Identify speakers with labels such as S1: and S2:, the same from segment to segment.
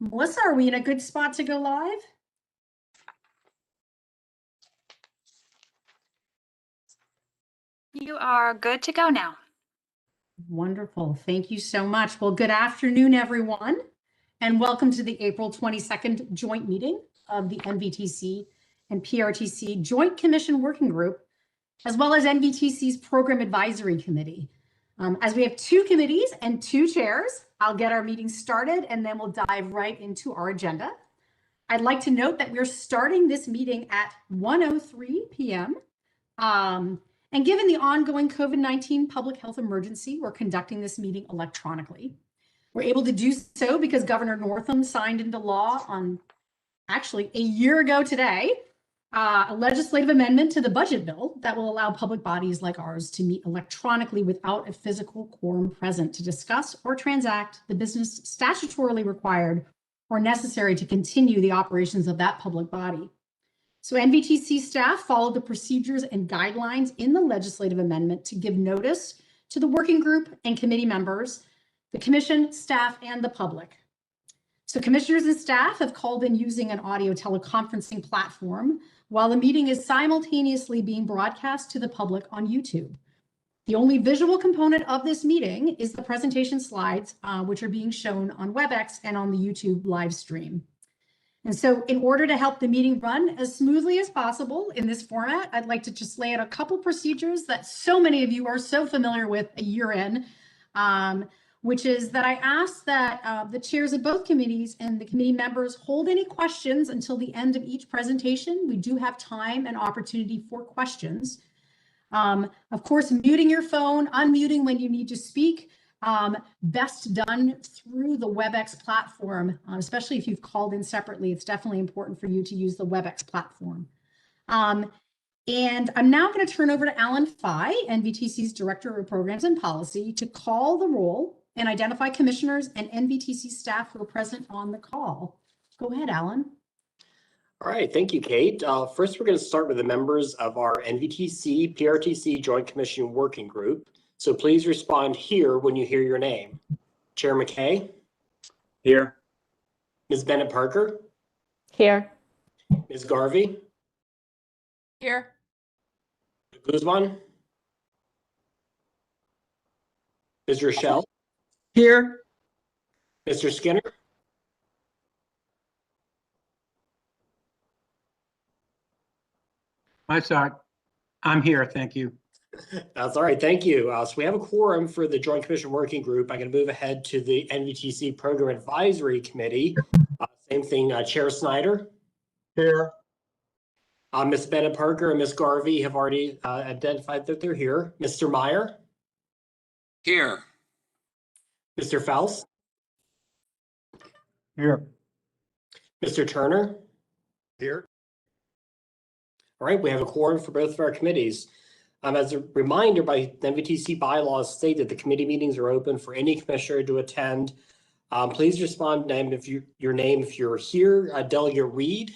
S1: Melissa, are we in a good spot to go live?
S2: You are good to go now.
S1: Wonderful. Thank you so much. Well, good afternoon, everyone, and welcome to the April 22nd joint meeting of the NVTC and PRTC Joint Commission Working Group, as well as NVTC's Program Advisory Committee. As we have two committees and two chairs, I'll get our meeting started and then we'll dive right into our agenda. I'd like to note that we're starting this meeting at 1:03 p.m. And given the ongoing COVID-19 public health emergency, we're conducting this meeting electronically. We're able to do so because Governor Northam signed into law on actually a year ago today, a legislative amendment to the budget bill that will allow public bodies like ours to meet electronically without a physical quorum present to discuss or transact the business statutorily required or necessary to continue the operations of that public body. So NVTC staff followed the procedures and guidelines in the legislative amendment to give notice to the working group and committee members, the commission, staff, and the public. So commissioners and staff have called in using an audio teleconferencing platform while the meeting is simultaneously being broadcast to the public on YouTube. The only visual component of this meeting is the presentation slides, which are being shown on WebEx and on the YouTube live stream. And so in order to help the meeting run as smoothly as possible in this format, I'd like to just lay out a couple procedures that so many of you are so familiar with a year in, which is that I ask that the chairs of both committees and the committee members hold any questions until the end of each presentation. We do have time and opportunity for questions. Of course, muting your phone, unmuting when you need to speak, best done through the WebEx platform, especially if you've called in separately. It's definitely important for you to use the WebEx platform. And I'm now going to turn over to Alan Fye, NVTC's Director of Programs and Policy, to call the roll and identify commissioners and NVTC staff who are present on the call. Go ahead, Alan.
S3: All right, thank you, Kate. First, we're going to start with the members of our NVTC PRTC Joint Commission Working Group. So please respond here when you hear your name. Chair McKay?
S4: Here.
S3: Ms. Bennett-Parker?
S5: Here.
S3: Ms. Garvey?
S5: Here.
S3: Guzman? Ms. Rochelle?
S4: Here.
S3: Mr. Skinner?
S4: I'm here, thank you.
S3: That's all right, thank you. So we have a quorum for the Joint Commission Working Group. I'm going to move ahead to the NVTC Program Advisory Committee. Same thing, Chair Snyder.
S4: Here.
S3: Ms. Bennett-Parker and Ms. Garvey have already identified that they're here. Mr. Meyer?
S6: Here.
S3: Mr. Faust?
S4: Here.
S3: Mr. Turner?
S6: Here.
S3: All right, we have a quorum for both of our committees. As a reminder, by NVTC bylaws state that the committee meetings are open for any commissioner to attend. Please respond your name if you're here. Delegate Reed.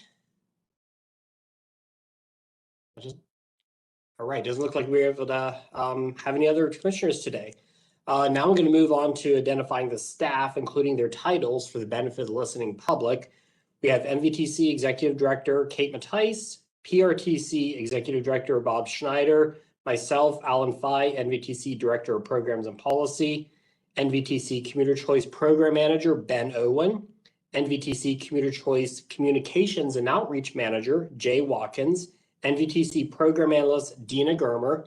S3: All right, doesn't look like we're able to have any other commissioners today. Now I'm going to move on to identifying the staff, including their titles for the benefit of the listening public. We have NVTC Executive Director Kate Mattice, PRTC Executive Director Bob Schneider, myself, Alan Fye, NVTC Director of Programs and Policy, NVTC Commuter Choice Program Manager Ben Owen, NVTC Commuter Choice Communications and Outreach Manager Jay Watkins, NVTC Program Analyst Dina Germer,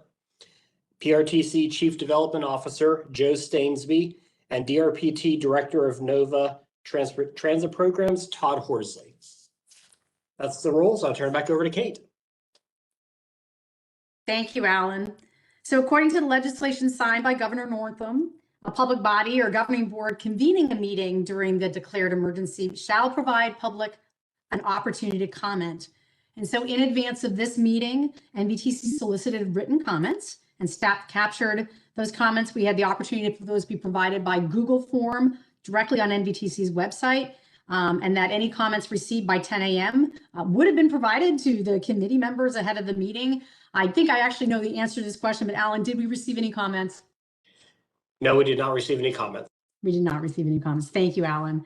S3: PRTC Chief Development Officer Joe Stainsby, and DRPT Director of NOVA Transit Programs Todd Horsley. That's the roll, so I'll turn it back over to Kate.
S1: Thank you, Alan. So according to the legislation signed by Governor Northam, a public body or governing board convening a meeting during the declared emergency shall provide public an opportunity to comment. And so in advance of this meeting, NVTC solicited written comments and staff captured those comments. We had the opportunity for those to be provided by Google form directly on NVTC's website. And that any comments received by 10 a.m. Would have been provided to the committee members ahead of the meeting. I think I actually know the answer to this question, but Alan, did we receive any comments?
S3: No, we did not receive any comments.
S1: We did not receive any comments. Thank you, Alan.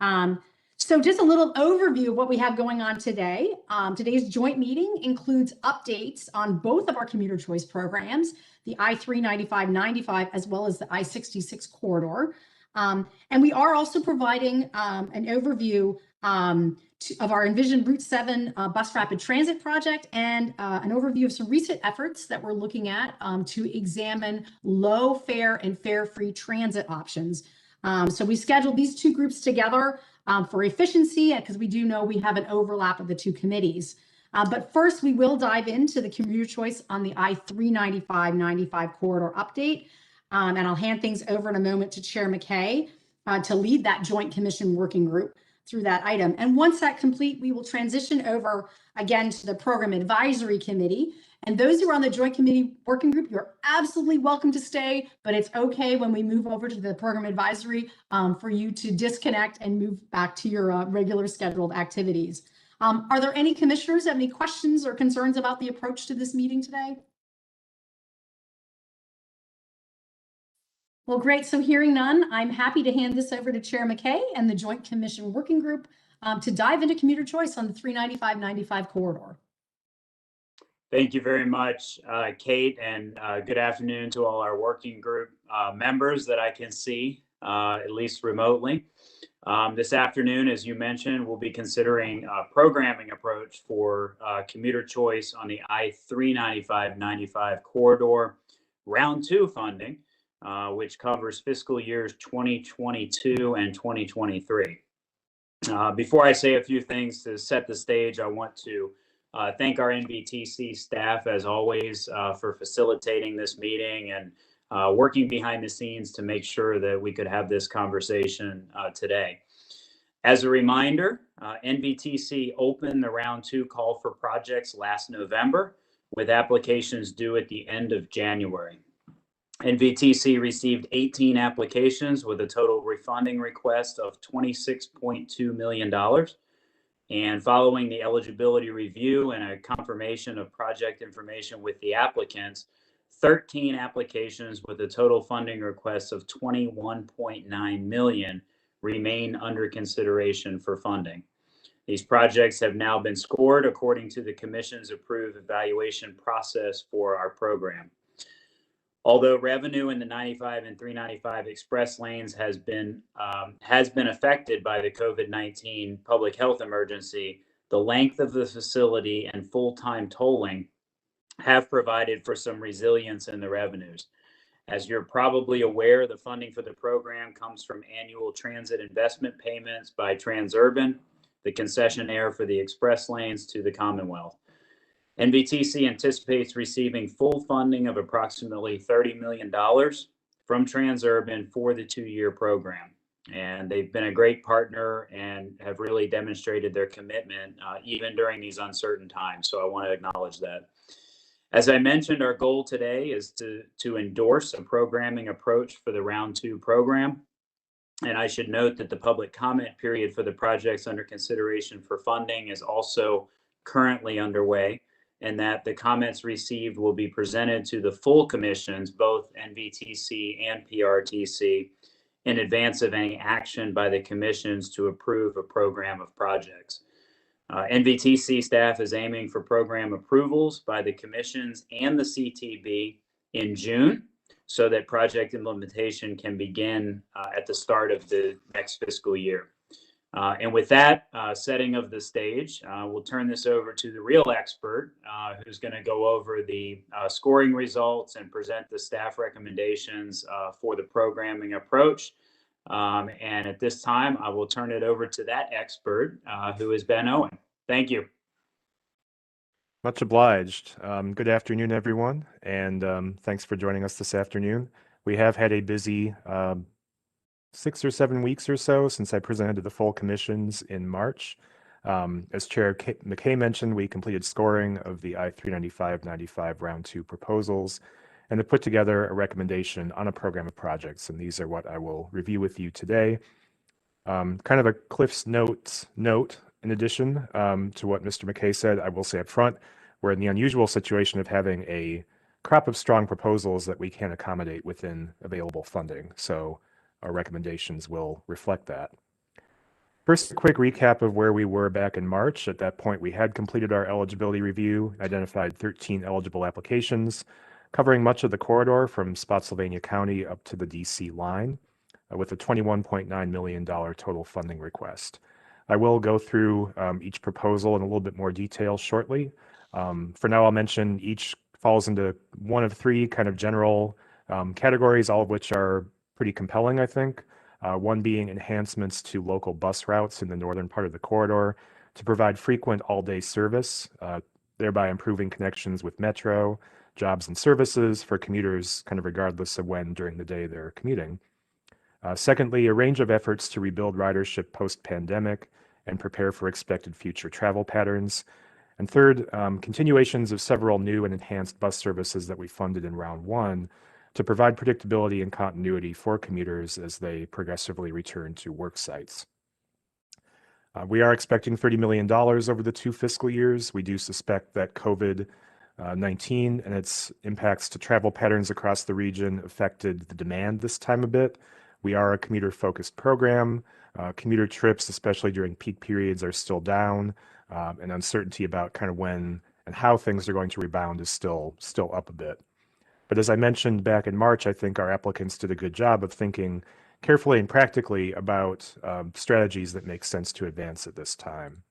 S1: So just a little overview of what we have going on today. Today's joint meeting includes updates on both of our commuter choice programs, the I-395-95 as well as the I-66 corridor. And we are also providing an overview of our Envision Route 7 bus rapid transit project and an overview of some recent efforts that we're looking at to examine low fare and fare-free transit options. So we scheduled these two groups together for efficiency, because we do know we have an overlap of the two committees. But first, we will dive into the commuter choice on the I-395-95 corridor update. And I'll hand things over in a moment to Chair McKay to lead that Joint Commission working group through that item. And once that's complete, we will transition over again to the Program Advisory Committee. And those who are on the Joint Committee Working Group, you're absolutely welcome to stay, but it's okay when we move over to the Program Advisory for you to disconnect and move back to your regular scheduled activities. Are there any commissioners that have any questions or concerns about the approach to this meeting today? Well, great. So hearing none, I'm happy to hand this over to Chair McKay and the Joint Commission Working Group to dive into commuter choice on the 395-95 corridor.
S2: Thank you very much, Kate, and good afternoon to all our working group members that I can see, at least remotely. This afternoon, as you mentioned, we'll be considering a programming approach for commuter choice on the I-395-95 corridor round 2 funding, which covers fiscal years 2022 and 2023. Before I say a few things to set the stage, I want to thank our NVTC staff, as always, for facilitating this meeting and working behind the scenes to make sure that we could have this conversation today. As a reminder, NVTC opened the round 2 call for projects last November, with applications due at the end of January. NVTC received 18 applications with a total refunding request of $26.2 million. And following the eligibility review and a confirmation of project information with the applicants, 13 applications with a total funding request of $21.9 million remain under consideration for funding. These projects have now been scored according to the Commission's approved evaluation process for our program. Although revenue in the 95 and 395 express lanes has been affected by the COVID-19 public health emergency, the length of the facility and full-time tolling have provided for some resilience in the revenues. As you're probably aware, the funding for the program comes from annual transit investment payments by Transurban, the concessionaire for the express lanes, to the Commonwealth. NVTC anticipates receiving full funding of approximately $30 million from Transurban for the 2-year program. And they've been a great partner and have really demonstrated their commitment even during these uncertain times. So I want to acknowledge that. As I mentioned, our goal today is to endorse a programming approach for the round 2 program. And I should note that the public comment period for the projects under consideration for funding is also currently underway, and that the comments received will be presented to the full commissions, both NVTC and PRTC, in advance of any action by the commissions to approve a program of projects. NVTC staff is aiming for program approvals by the commissions and the CTB in June, so that project implementation can begin at the start of the next fiscal year. And with that setting of the stage, we'll turn this over to the real expert who's going to go over the scoring results and present the staff recommendations for the programming approach. And at this time, I will turn it over to that expert, who is Ben Owen. Thank you.
S7: Much obliged. Good afternoon, everyone, and thanks for joining us this afternoon. We have had a busy 6 or 7 weeks or so since I presented to the full commissions in March. As Chair McKay mentioned, we completed scoring of the I-395-95 round 2 proposals and have put together a recommendation on a program of projects, and these are what I will review with you today. Kind of a Cliff's note. In addition to what Mr. McKay said, I will say up front, we're in the unusual situation of having a crop of strong proposals that we can accommodate within available funding. So our recommendations will reflect that. First, a quick recap of where we were back in March. At that point, we had completed our eligibility review, identified 13 eligible applications, covering much of the corridor from Spotsylvania County up to the DC line, with a $21.9 million total funding request. I will go through each proposal in a little bit more detail shortly. For now, I'll mention each falls into one of three kind of general categories, all of which are pretty compelling, I think. One being enhancements to local bus routes in the northern part of the corridor to provide frequent all-day service, thereby improving connections with Metro, jobs and services for commuters kind of regardless of when during the day they're commuting. Secondly, a range of efforts to rebuild ridership post-pandemic and prepare for expected future travel patterns. And third, continuations of several new and enhanced bus services that we funded in round one to provide predictability and continuity for commuters as they progressively return to work sites. We are expecting $30 million over the 2 fiscal years. We do suspect that COVID-19 and its impacts to travel patterns across the region affected the demand this time a bit. We are a commuter-focused program. Commuter trips, especially during peak periods, are still down, and uncertainty about kind of when and how things are going to rebound is still up a bit. But as I mentioned back in March, I think our applicants did a good job of thinking carefully and practically about strategies that make sense to advance at this time.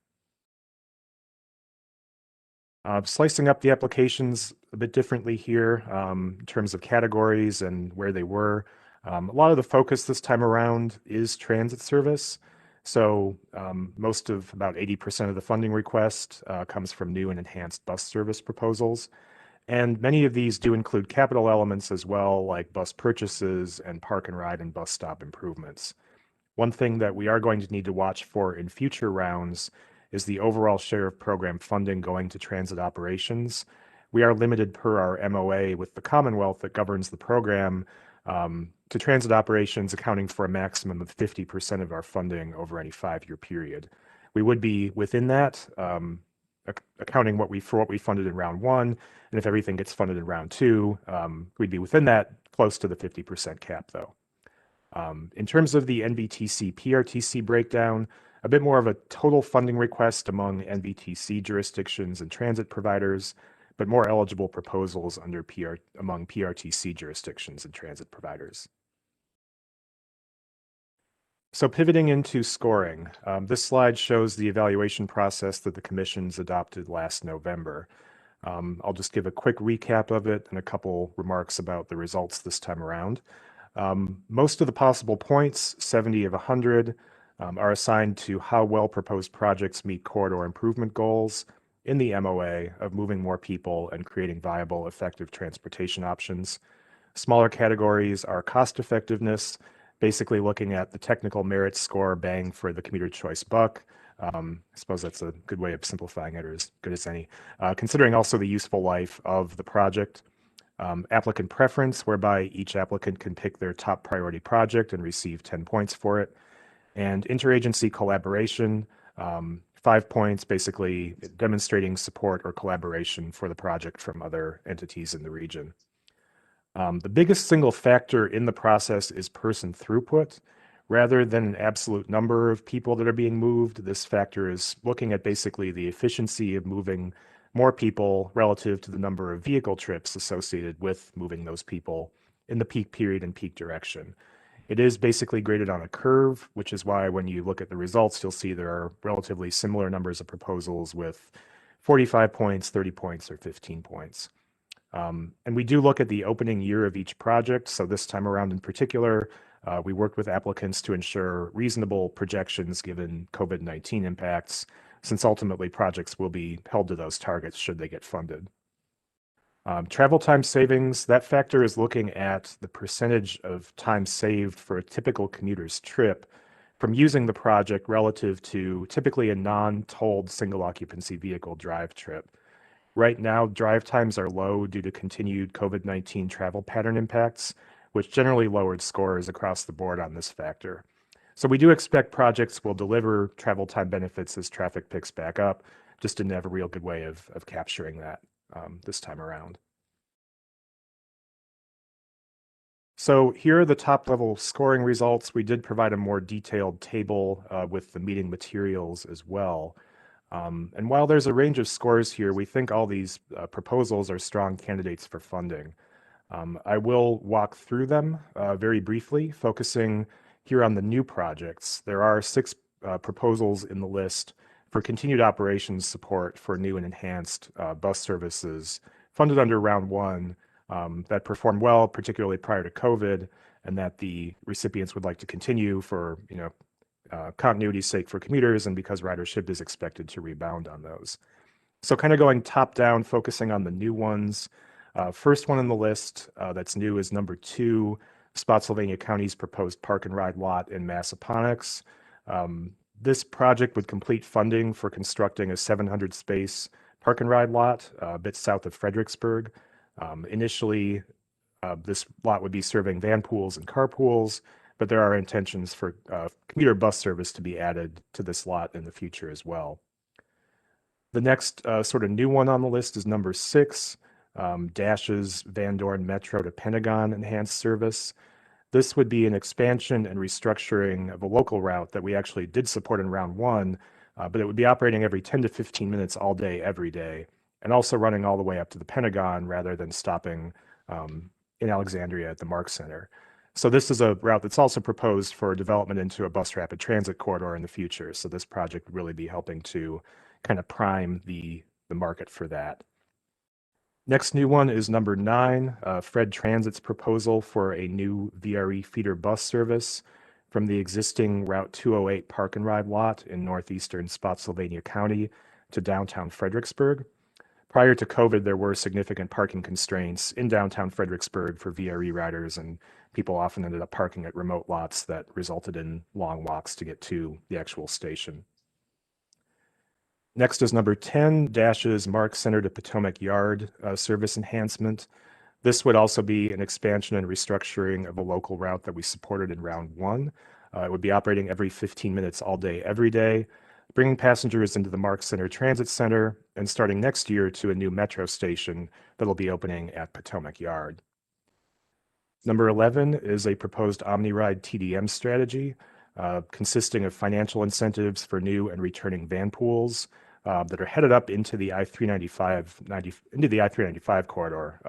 S7: Slicing up the applications a bit differently here in terms of categories and where they were. A lot of the focus this time around is transit service. So most of about 80% of the funding request comes from new and enhanced bus service proposals. And many of these do include capital elements as well, like bus purchases and park and ride and bus stop improvements. One thing that we are going to need to watch for in future rounds is the overall share of program funding going to transit operations. We are limited per our MOA with the Commonwealth that governs the program to transit operations accounting for a maximum of 50% of our funding over any 5-year period. We would be within that, accounting for what we funded in round one, and if everything gets funded in round two, we'd be within that, close to the 50% cap though. In terms of the NVTC PRTC breakdown, a bit more of a total funding request among NVTC jurisdictions and transit providers, but more eligible proposals among PRTC jurisdictions and transit providers. So pivoting into scoring, this slide shows the evaluation process that the commissions adopted last November. I'll just give a quick recap of it and a couple remarks about the results this time around. Most of the possible points, 70 of 100, are assigned to how well proposed projects meet corridor improvement goals in the MOA of moving more people and creating viable, effective transportation options. Smaller categories are cost effectiveness, basically looking at the technical merit score bang for the commuter choice buck. I suppose that's a good way of simplifying it, or as good as any. Considering also the useful life of the project. Applicant preference, whereby each applicant can pick their top priority project and receive 10 points for it. And interagency collaboration, 5 points, basically demonstrating support or collaboration for the project from other entities in the region. The biggest single factor in the process is person throughput. Rather than an absolute number of people that are being moved, this factor is looking at basically the efficiency of moving more people relative to the number of vehicle trips associated with moving those people in the peak period and peak direction. It is basically graded on a curve, which is why when you look at the results, you'll see there are relatively similar numbers of proposals with 45 points, 30 points, or 15 points. And we do look at the opening year of each project. So this time around in particular, we worked with applicants to ensure reasonable projections given COVID-19 impacts, since ultimately projects will be held to those targets should they get funded. Travel time savings, that factor is looking at the percentage of time saved for a typical commuter's trip from using the project relative to typically a non-tolled single occupancy vehicle drive trip. Right now, drive times are low due to continued COVID-19 travel pattern impacts, which generally lowered scores across the board on this factor. So we do expect projects will deliver travel time benefits as traffic picks back up, just didn't have a real good way of capturing that this time around. So here are the top level scoring results. We did provide a more detailed table with the meeting materials as well. And while there's a range of scores here, we think all these proposals are strong candidates for funding. I will walk through them very briefly, focusing here on the new projects. There are 6 proposals in the list for continued operations support for new and enhanced bus services funded under round 1 that performed well, particularly prior to COVID, and that the recipients would like to continue for, continuity's sake for commuters and because ridership is expected to rebound on those. So kind of going top down, focusing on the new ones. First one on the list that's new is number 2, Spotsylvania County's proposed park and ride lot in Massaponax. This project would complete funding for constructing a 700 space park and ride lot a bit south of Fredericksburg. Initially, this lot would be serving van pools and carpools, but there are intentions for commuter bus service to be added to this lot in the future as well. The next sort of new one on the list is number 6, Dash's Van Dorn Metro to Pentagon enhanced service. This would be an expansion and restructuring of a local route that we actually did support in round 1, but it would be operating every 10 to 15 minutes all day, every day, and also running all the way up to the Pentagon rather than stopping in Alexandria at the Mark Center. So this is a route that's also proposed for development into a bus rapid transit corridor in the future. So this project would really be helping to kind of prime the market for that. Next new one is number 9, Fred Transit's proposal for a new VRE feeder bus service from the existing Route 208 park and ride lot in northeastern Spotsylvania County to downtown Fredericksburg. Prior to COVID, there were significant parking constraints in downtown Fredericksburg for VRE riders, and people often ended up parking at remote lots that resulted in long walks to get to the actual station. Next is number 10, Dash's Mark Center to Potomac Yard service enhancement. This would also be an expansion and restructuring of a local route that we supported in round 1. It would be operating every 15 minutes all day, every day, bringing passengers into the Mark Center Transit Center and starting next year to a new metro station that'll be opening at Potomac Yard. Number 11 is a proposed OmniRide TDM strategy consisting of financial incentives for new and returning van pools that are headed up into the I-395 corridor,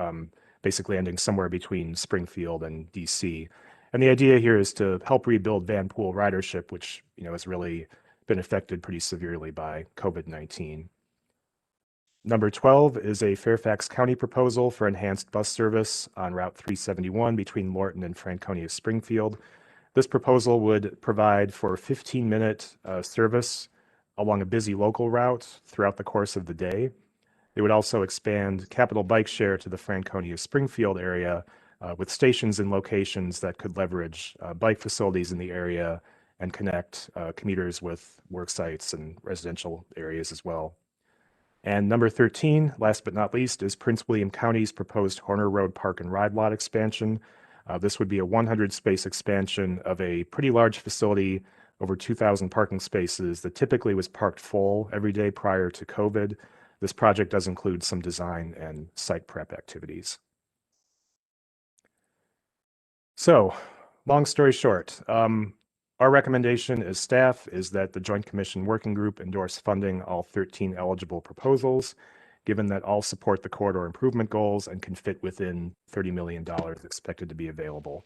S7: basically ending somewhere between Springfield and DC. And the idea here is to help rebuild van pool ridership, which has really been affected pretty severely by COVID-19. Number 12 is a Fairfax County proposal for enhanced bus service on Route 371 between Lorton and Franconia Springfield. This proposal would provide for 15-minute service along a busy local route throughout the course of the day. It would also expand Capital Bike Share to the Franconia Springfield area with stations in locations that could leverage bike facilities in the area and connect commuters with work sites and residential areas as well. And number 13, last but not least, is Prince William County's proposed Horner Road Park and Ride Lot expansion. This would be a 100-space expansion of a pretty large facility, over 2,000 parking spaces that typically was parked full every day prior to COVID. This project does include some design and site prep activities. So, long story short, our recommendation as staff is that the Joint Commission Working Group endorse funding all 13 eligible proposals, given that all support the corridor improvement goals and can fit within $30 million expected to be available.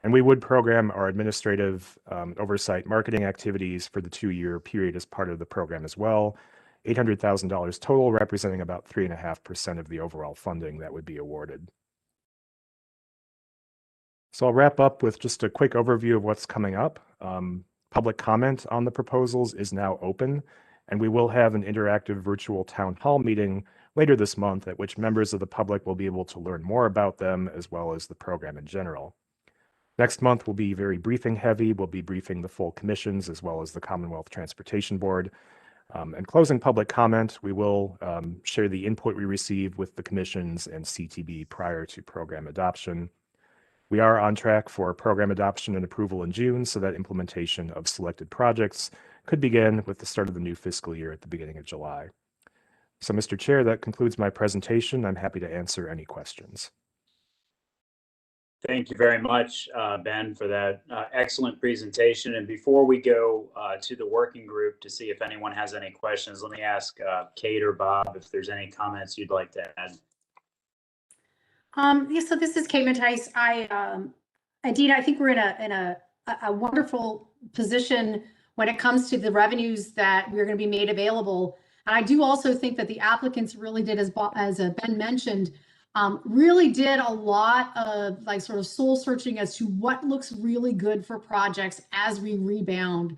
S7: And we would program our administrative oversight marketing activities for the 2-year period as part of the program as well. $800,000 total, representing about 3.5% of the overall funding that would be awarded. So I'll wrap up with just a quick overview of what's coming up. Public comment on the proposals is now open, and we will have an interactive virtual town hall meeting later this month at which members of the public will be able to learn more about them as well as the program in general. Next month will be very briefing heavy. We'll be briefing the full commissions as well as the Commonwealth Transportation Board. And closing public comment, we will share the input we receive with the commissions and CTB prior to program adoption. We are on track for program adoption and approval in June, so that implementation of selected projects could begin with the start of the new fiscal year at the beginning of July. So, Mr. Chair, that concludes my presentation. I'm happy to answer any questions.
S2: Thank you very much, Ben, for that excellent presentation. And before we go to the working group to see if anyone has any questions, let me ask Kate or Bob if there's any comments you'd like to add.
S1: Yeah, so this is Kate Mattice. Indeed, I think we're in a wonderful position when it comes to the revenues that we're going to be made available. And I do also think that the applicants really did, as Ben mentioned, really did a lot of like sort of soul searching as to what looks really good for projects as we rebound.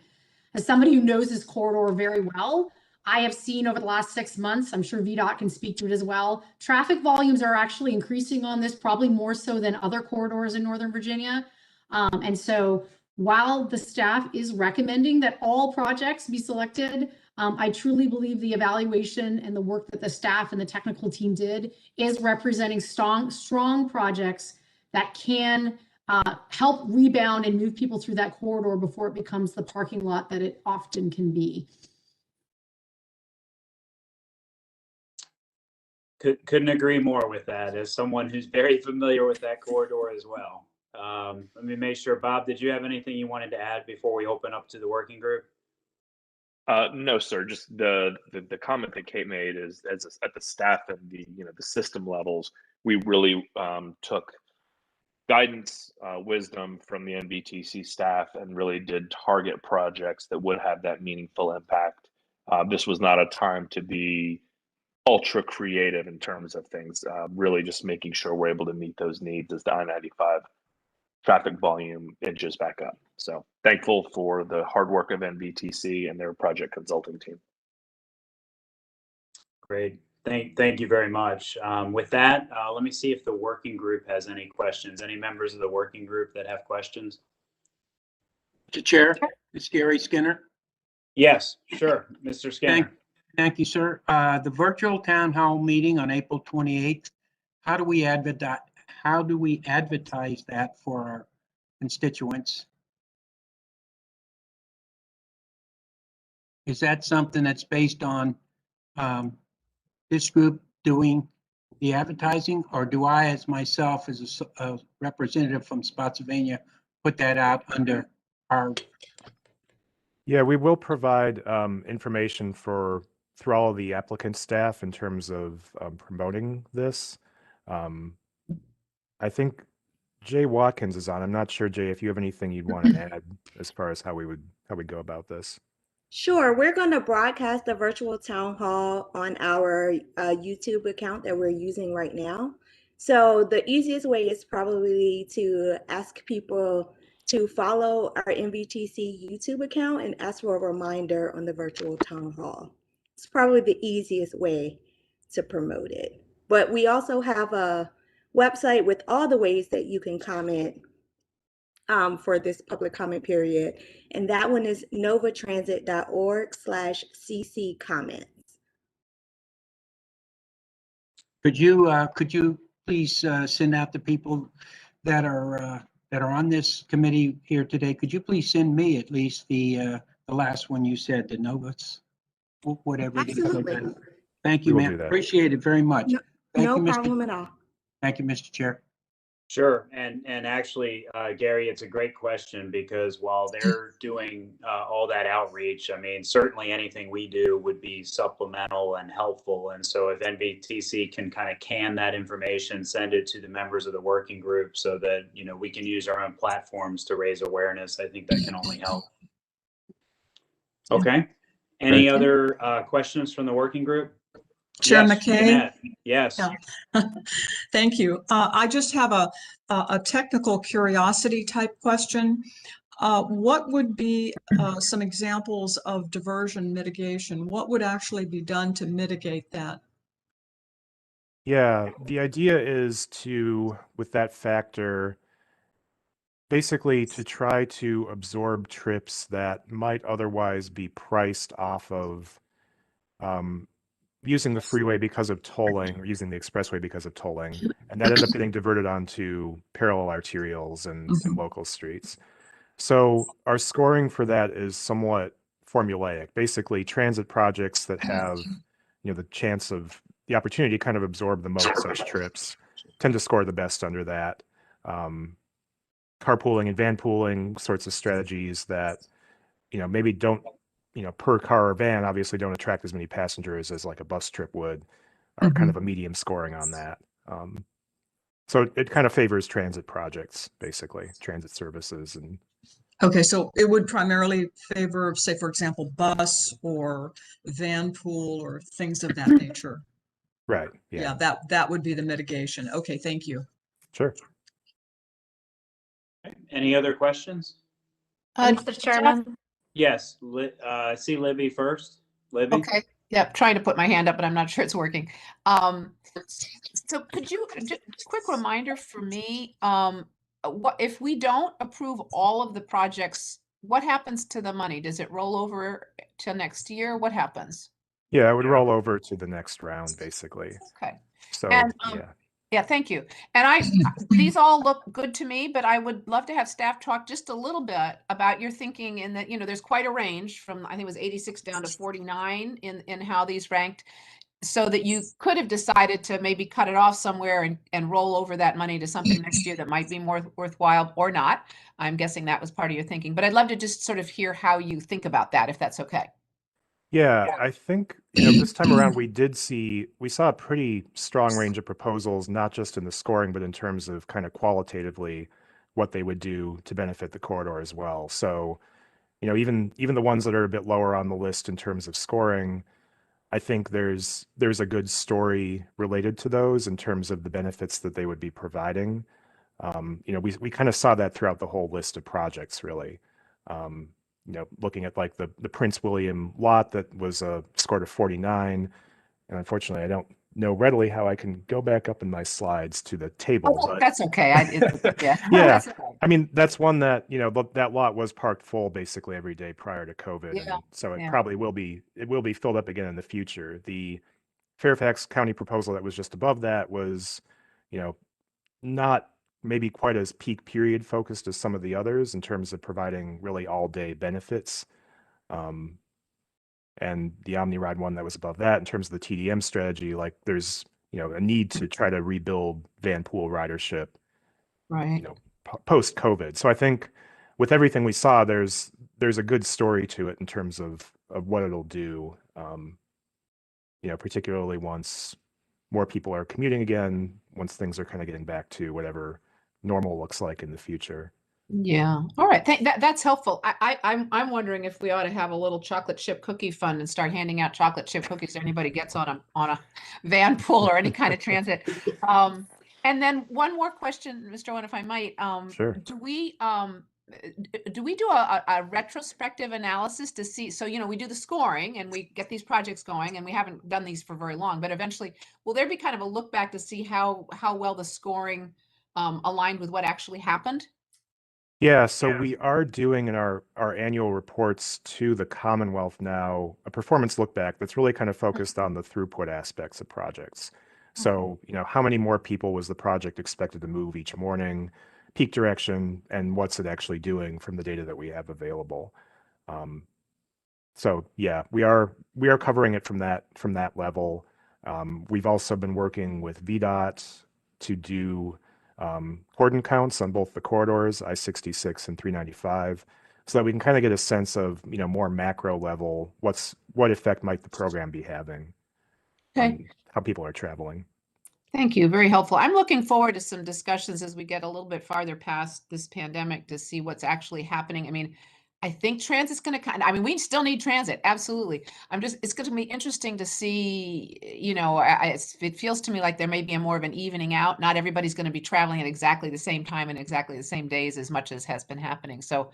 S1: As somebody who knows this corridor very well, I have seen over the last 6 months, I'm sure VDOT can speak to it as well, traffic volumes are actually increasing on this, probably more so than other corridors in Northern Virginia. And so while the staff is recommending that all projects be selected, I truly believe the evaluation and the work that the staff and the technical team did is representing strong projects that can help rebound and move people through that corridor before it becomes the parking lot that it often can be.
S2: Couldn't agree more with that as someone who's very familiar with that corridor as well. Let me make sure, Bob, did you have anything you wanted to add before we open up to the working group?
S8: No, sir. Just the comment that Kate made is at the staff and the system levels, we really took guidance, wisdom from the NVTC staff and really did target projects that would have that meaningful impact. This was not a time to be ultra creative in terms of things. Really, just making sure we're able to meet those needs as the I-95 traffic volume inches back up. So thankful for the hard work of NVTC and their project consulting team.
S2: Great. Thank you very much. With that, let me see if the working group has any questions. Any members of the working group that have questions?
S4: Mr. Chair, it's Gary Skinner.
S2: Yes, sure. Mr. Skinner.
S4: Thank you, sir. The virtual town hall meeting on April 28th, how do we advertise that for our constituents? Is that something that's based on this group doing the advertising, or do I, as myself, as a representative from Spotsylvania, put that out under our?
S7: Yeah, we will provide information through all of the applicant staff in terms of promoting this. I think Jay Watkins is on. I'm not sure, Jay, if you have anything you'd want to add as far as how we go about this.
S9: Sure, we're going to broadcast the virtual town hall on our YouTube account that we're using right now. So the easiest way is probably to ask people to follow our NVTC YouTube account and ask for a reminder on the virtual town hall. It's probably the easiest way to promote it. But we also have a website with all the ways that you can comment for this public comment period. And that one is novatransit.org/cc comments.
S4: Could you please send out the people that are on this committee here today? Could you please send me at least the last one you said, the Novats, whatever.
S9: Absolutely.
S4: Thank you, ma'am. Appreciate it very much.
S9: No problem at all.
S4: Thank you, Mr. Chair.
S2: Sure. And actually, Gary, it's a great question because while they're doing all that outreach, I mean, certainly anything we do would be supplemental and helpful. And so if NVTC can kind of can that information, send it to the members of the working group so that, we can use our own platforms to raise awareness, I think that can only help. Okay. Any other questions from the working group?
S10: Chair
S2: Yes,
S10: McKay?
S2: Jeanette. Yes.
S10: Yeah. Thank you. I just have a technical curiosity type question. What would be some examples of diversion mitigation? What would actually be done to mitigate that?
S7: Yeah, the idea is with that factor, basically to try to absorb trips that might otherwise be priced off of using the freeway because of tolling or using the expressway because of tolling, and that ends up getting diverted onto parallel arterials and local streets. So our scoring for that is somewhat formulaic. Basically, transit projects that have the opportunity to kind of absorb the most such trips tend to score the best under that. carpooling and van pooling sorts of strategies that, maybe don't, per car or van, obviously don't attract as many passengers as like a bus trip would, are kind of a medium scoring on that. So it kind of favors transit projects, basically, transit services. And
S10: Okay, so it would primarily favor, say, for example, bus or van pool or things of that nature.
S7: right.
S10: Yeah,
S7: Yeah.
S10: that would be the mitigation. Okay, thank you.
S7: Sure.
S2: Any other questions?
S5: Mr. Chairman?
S2: Yes, I see Libby first. Libby?
S5: Okay, yep, trying to put my hand up, but I'm not sure it's working. So could you, just quick reminder for me, what if we don't approve all of the projects, what happens to the money? Does it roll over to next year? What happens?
S7: Yeah, it would roll over to the next round, basically.
S5: Okay.
S7: So,
S5: And,
S7: yeah.
S5: Yeah, thank you. And these all look good to me, but I would love to have staff talk just a little bit about your thinking in that, there's quite a range from, I think it was 86 down to 49 in how these ranked, so that you could have decided to maybe cut it off somewhere and roll over that money to something next year that might be more worthwhile or not. I'm guessing that was part of your thinking, but I'd love to just sort of hear how you think about that, if that's okay.
S7: Yeah, I think, this time around we saw a pretty strong range of proposals, not just in the scoring, but in terms of kind of qualitatively what they would do to benefit the corridor as well. So, even the ones that are a bit lower on the list in terms of scoring, I think there's a good story related to those in terms of the benefits that they would be providing. We kind of saw that throughout the whole list of projects, really. Looking at like the Prince William lot that was scored a 49, and unfortunately I don't know readily how I can go back up in my slides to the table.
S5: Oh,
S7: But
S5: that's okay. Yeah.
S7: yeah,
S5: That's okay.
S7: I mean that's one that that lot was parked full basically every day prior to COVID,
S5: Yeah,
S7: and so it
S5: yeah.
S7: probably will be filled up again in the future. The Fairfax County proposal that was just above that was, not maybe quite as peak period focused as some of the others in terms of providing really all day benefits. And the OmniRide one that was above that in terms of the TDM strategy, like there's, a need to try to rebuild van pool ridership,
S5: Right.
S7: Post COVID. So I think with everything we saw, there's a good story to it in terms of what it'll do. Particularly once more people are commuting again, once things are kind of getting back to whatever normal looks like in the future.
S5: Yeah. All right. That's helpful. I'm wondering if we ought to have a little chocolate chip cookie fund and start handing out chocolate chip cookies to anybody gets on a van pool or any kind of transit. And then one more question, Mr. Owen, if I might.
S7: Sure.
S5: Do we do a retrospective analysis to see? So we do the scoring and we get these projects going, and we haven't done these for very long. But eventually, will there be kind of a look back to see how well the scoring aligned with what actually happened?
S7: Yeah, so we are doing in our annual reports to the Commonwealth now a performance look back that's really kind of focused on the throughput aspects of projects. So, how many more people was the project expected to move each morning, peak direction, and what's it actually doing from the data that we have available. So yeah, we are covering it from that level. We've also been working with VDOT to do cordon counts on both the corridors, I-66 and 395, so that we can kind of get a sense of, more macro level, what effect might the program be having on how people are traveling.
S5: Thank you. Very helpful. I'm looking forward to some discussions as we get a little bit farther past this pandemic to see what's actually happening. I mean, I think transit's going to we still need transit. Absolutely. It's going to be interesting to see, it feels to me like there may be more of an evening out. Not everybody's going to be traveling at exactly the same time and exactly the same days as much as has been happening. So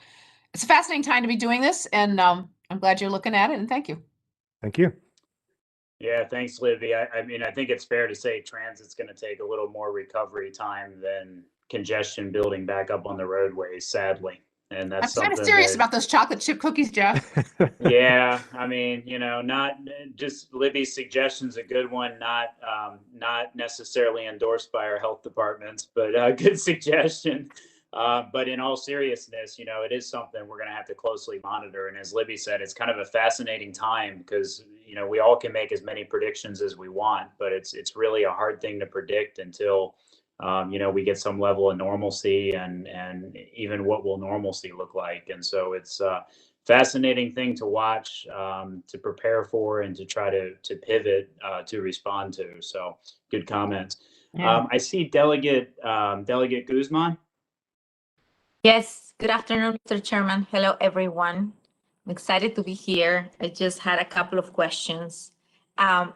S5: it's a fascinating time to be doing this. And I'm glad you're looking at it, and thank you.
S7: Thank you.
S2: Yeah, thanks, Libby. I mean, I think it's fair to say transit's going to take a little more recovery time than congestion building back up on the roadways, sadly. And that's
S5: I'm kind of
S2: something
S5: serious
S2: that,
S5: about those chocolate chip cookies, Jeff.
S2: yeah, I mean, not just Libby's suggestion's a good one, not necessarily endorsed by our health departments, but a good suggestion. But in all seriousness, it is something we're going to have to closely monitor. And as Libby said, it's kind of a fascinating time because, we all can make as many predictions as we want, but it's really a hard thing to predict until, we get some level of normalcy and even what will normalcy look like. And so it's a fascinating thing to watch, to prepare for, and to try to pivot to respond to. So good comments.
S5: Yeah.
S2: I see Delegate Guzman.
S11: Yes, good afternoon, Mr. Chairman. Hello, everyone. I'm excited to be here. I just had a couple of questions.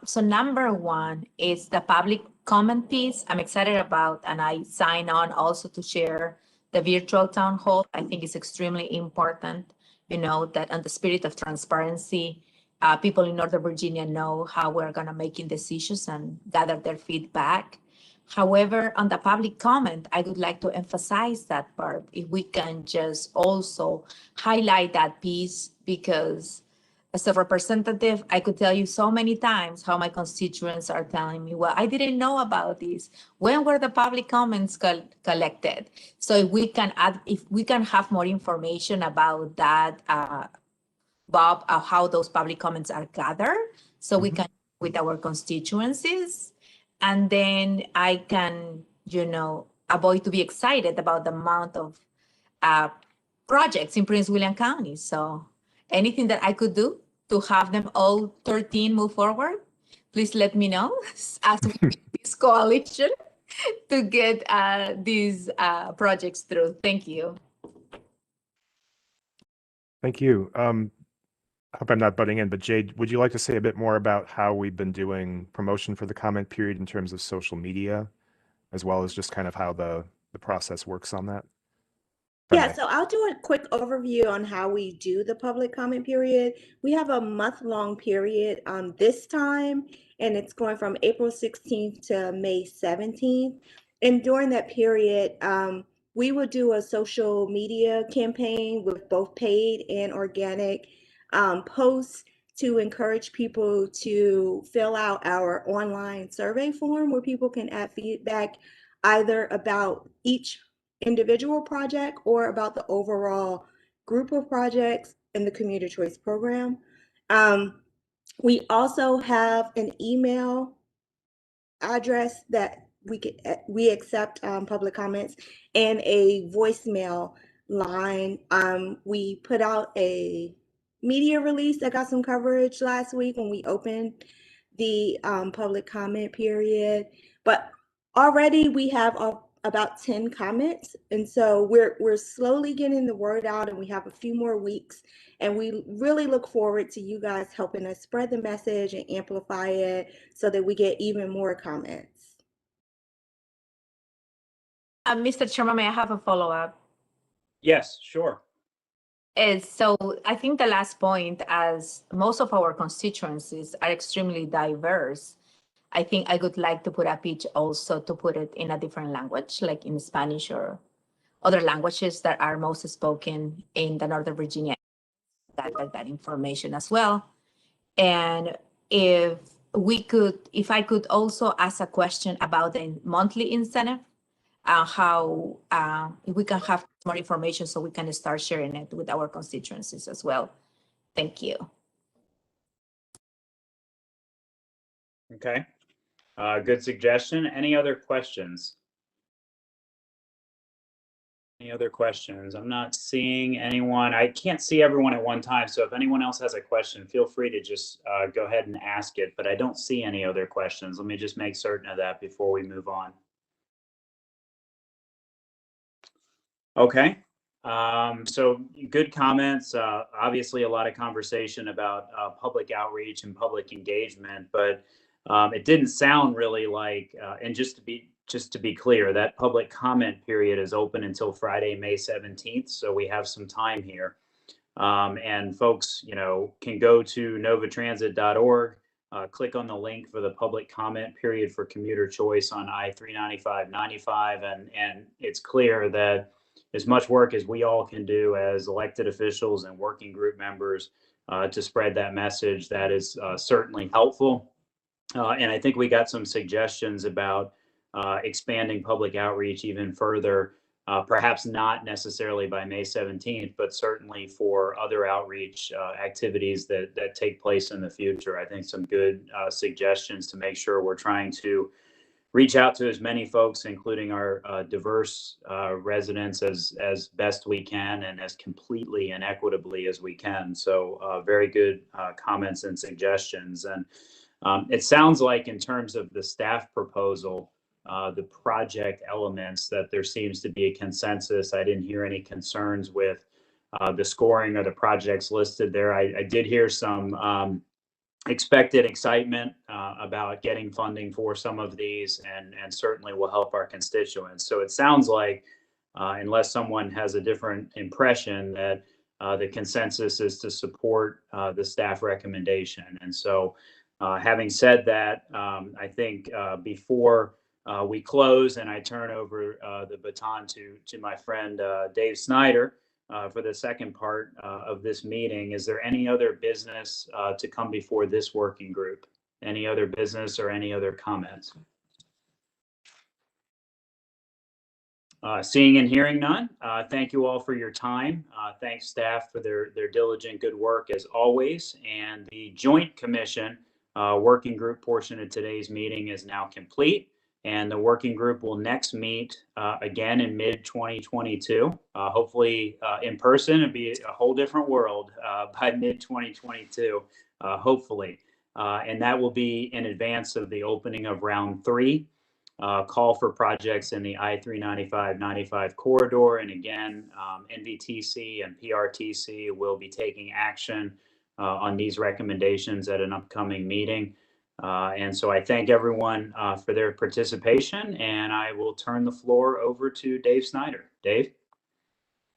S11: So number one is the public comment piece I'm excited about, and I sign on also to share the virtual town hall. I think it's extremely important, that on the spirit of transparency, people in Northern Virginia know how we're gonna making decisions and gather their feedback. However, on the public comment, I would like to emphasize that part. If we can just also highlight that piece, because as a representative, I could tell you so many times how my constituents are telling me, well, I didn't know about this. When were the public comments collected? So if we can have more information about that, Bob, how those public comments are gathered, so we can with our constituencies, and then I can, avoid to be excited about the amount of projects in Prince William County. So anything that I could do to have them all 13 move forward, please let me know as we make this coalition to get these projects through. Thank you.
S7: Thank you. I hope I'm not butting in, but Jade, would you like to say a bit more about how we've been doing promotion for the comment period in terms of social media, as well as just kind of how the process works on that?
S9: Yeah, so I'll do a quick overview on how we do the public comment period. We have a month-long period this time, and it's going from April 16th to May 17th. And during that period, we will do a social media campaign with both paid and organic posts to encourage people to fill out our online survey form where people can add feedback either about each individual project or about the overall group of projects in the Commuter Choice Program. We also have an email address that we accept public comments, and a voicemail line. We put out a media release that got some coverage last week when we opened the public comment period, but already we have about 10 comments, and so we're slowly getting the word out, and we have a few more weeks, and we really look forward to you guys helping us spread the message and amplify it so that we get even more comments.
S11: Mr. Chairman, may I have a follow-up?
S2: Yes, sure.
S11: So I think the last point, as most of our constituencies are extremely diverse, I think I would like to put a pitch also to put it in a different language, like in Spanish or other languages that are most spoken in the Northern Virginia, that information as well. And if I could also ask a question about the monthly incentive, how if we can have more information so we can start sharing it with our constituencies as well. Thank you.
S2: Okay. Good suggestion. Any other questions? Any other questions? I'm not seeing anyone. I can't see everyone at one time. So if anyone else has a question, feel free to just go ahead and ask it. But I don't see any other questions. Let me just make certain of that before we move on. Okay. So good comments. Obviously, a lot of conversation about public outreach and public engagement, but it didn't sound really like. And just to be clear, that public comment period is open until Friday, May 17th. So we have some time here, and folks, can go to novatransit.org. Click on the link for the public comment period for commuter choice on I-395/95, and it's clear that as much work as we all can do as elected officials and working group members to spread that message, that is certainly helpful. And I think we got some suggestions about expanding public outreach even further, perhaps not necessarily by May 17th, but certainly for other outreach activities that take place in the future. I think some good suggestions to make sure we're trying to reach out to as many folks, including our diverse residents, as best we can and as completely and equitably as we can. So very good comments and suggestions. And it sounds like in terms of the staff proposal, the project elements, that there seems to be a consensus. I didn't hear any concerns with the scoring of the projects listed there. I did hear some expected excitement about getting funding for some of these, and certainly will help our constituents. So it sounds like, unless someone has a different impression, that the consensus is to support the staff recommendation. And so having said that, I think before we close and I turn over the baton to my friend Dave Snyder for the second part of this meeting, is there any other business to come before this working group? Any other business or any other comments? Seeing and hearing none, thank you all for your time. Thanks staff for their diligent good work as always. And the Joint Commission working group portion of today's meeting is now complete. And the working group will next meet again in mid-2022, hopefully in person. It'll be a whole different world by mid-2022, hopefully. And that will be in advance of the opening of round 3. Call for projects in the I-395-95 corridor. And again, NVTC and PRTC will be taking action on these recommendations at an upcoming meeting. And so I thank everyone for their participation, and I will turn the floor over to Dave Snyder. Dave?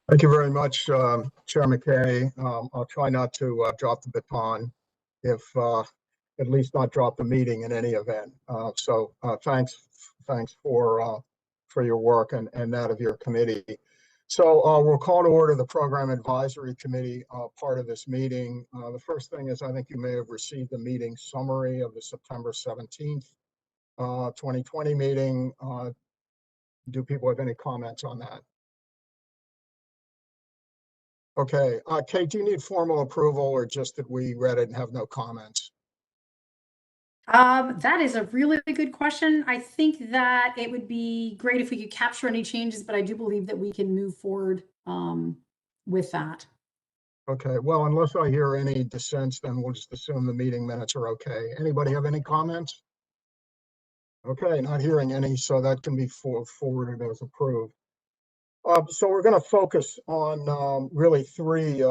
S12: Thank you very much, Chair McKay. I'll try not to drop the baton, if at least not drop the meeting in any event. So thanks for your work and that of your committee. So we'll call to order the Program Advisory Committee part of this meeting. The first thing is, I think you may have received the meeting summary of the September 17th, 2020 meeting. Do people have any comments on that? Okay, Kate, do you need formal approval or just that we read it and have no comments?
S1: That is a really good question. I think that it would be great if we could capture any changes, but I do believe that we can move forward with that.
S12: Okay, well, unless I hear any dissents, then we'll just assume the meeting minutes are okay. Anybody have any comments? Okay, not hearing any, so that can be forwarded as approved. So we're going to focus on really three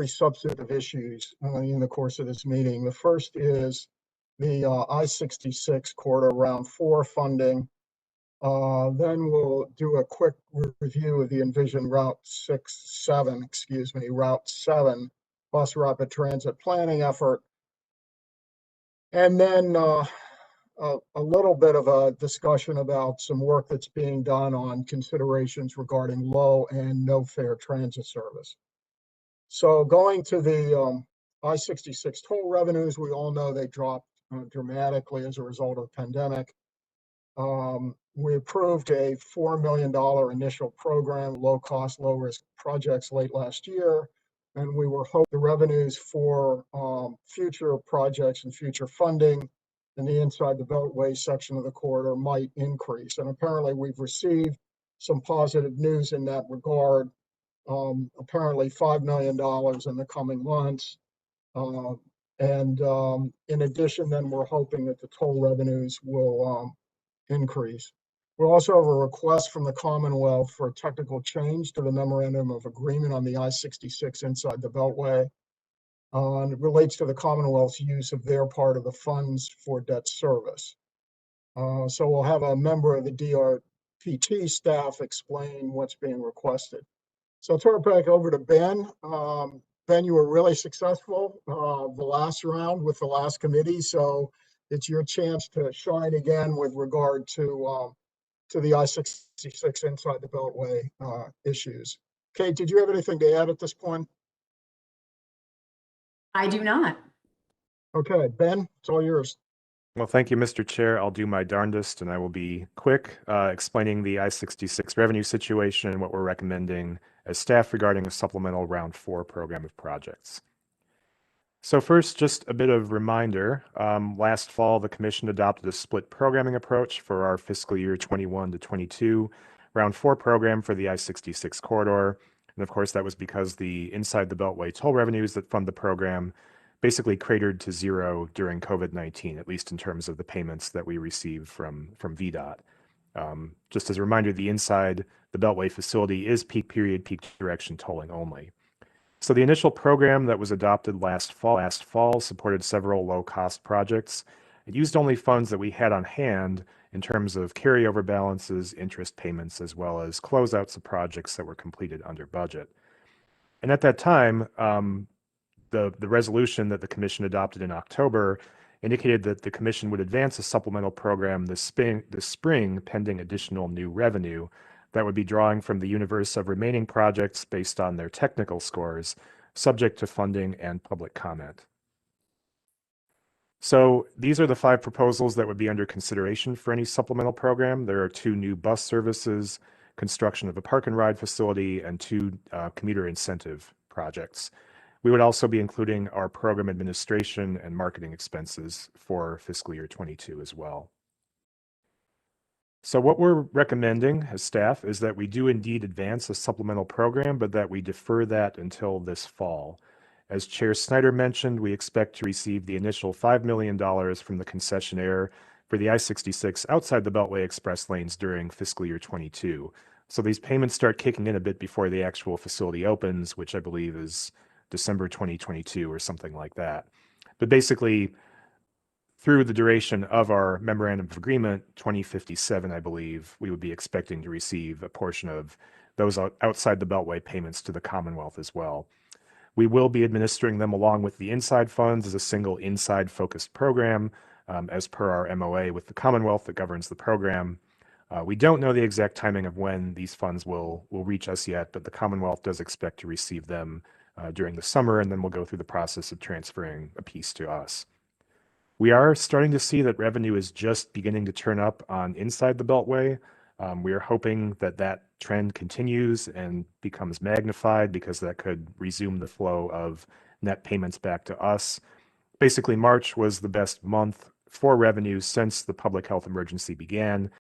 S12: substantive issues in the course of this meeting. The first is the I-66 corridor round 4 funding. Then we'll do a quick review of the Envision Route 7 bus rapid transit planning effort. And then a little bit of a discussion about some work that's being done on considerations regarding low and no fare transit service. So going to the I-66 toll revenues, we all know they dropped dramatically as a result of the pandemic. We approved a $4 million initial program, low cost, low risk projects late last year. And we were hoping the revenues for future projects and future funding in the inside the Beltway section of the corridor might increase. And apparently we've received some positive news in that regard. Apparently $5 million in the coming months. And in addition, then we're hoping that the toll revenues will increase. We also have a request from the Commonwealth for a technical change to the memorandum of agreement on the I-66 inside the Beltway. And it relates to the Commonwealth's use of their part of the funds for debt service. So we'll have a member of the DRPT staff explain what's being requested. So I'll turn it back over to Ben. Ben, you were really successful the last round with the last committee, so it's your chance to shine again with regard to the I-66 inside the Beltway issues. Kate, did you have anything to add at this point?
S1: I do not.
S12: Okay, Ben, it's all yours.
S7: Well, thank you, Mr. Chair. I'll do my darndest, and I will be quick, explaining the I-66 revenue situation and what we're recommending as staff regarding a supplemental round 4 program of projects. So first, just a bit of reminder. Last fall, the Commission adopted a split programming approach for our fiscal year 21 to 22 Round 4 program for the I-66 corridor. And of course, that was because the Inside the Beltway toll revenues that fund the program basically cratered to zero during COVID-19, at least in terms of the payments that we received from VDOT. Just as a reminder, the Inside the Beltway facility is peak period, peak direction tolling only. So the initial program that was adopted last fall supported several low-cost projects. It used only funds that we had on hand in terms of carryover balances, interest payments, as well as closeouts of projects that were completed under budget. And at that time, the resolution that the Commission adopted in October indicated that the Commission would advance a supplemental program this spring pending additional new revenue that would be drawing from the universe of remaining projects based on their technical scores, subject to funding and public comment. So these are the 5 proposals that would be under consideration for any supplemental program. There are 2 new bus services, construction of a park and ride facility, and 2 commuter incentive projects. We would also be including our program administration and marketing expenses for fiscal year 22 as well. So what we're recommending as staff is that we do indeed advance a supplemental program, but that we defer that until this fall. As Chair Snyder mentioned, we expect to receive the initial $5 million from the concessionaire for the I-66 outside the Beltway Express lanes during fiscal year 22. So these payments start kicking in a bit before the actual facility opens, which I believe is December 2022 or something like that. But basically, through the duration of our memorandum of agreement, 2057, I believe, we would be expecting to receive a portion of those outside the Beltway payments to the Commonwealth as well. We will be administering them along with the inside funds as a single inside focused program, as per our MOA with the Commonwealth that governs the program. We don't know the exact timing of when these funds will reach us yet, but the Commonwealth does expect to receive them during the summer, and then we'll go through the process of transferring a piece to us. We are starting to see that revenue is just beginning to turn up on inside the Beltway. We are hoping that that trend continues and becomes magnified because that could resume the flow of net payments back to us. Basically, March was the best month for revenue since the public health emergency began.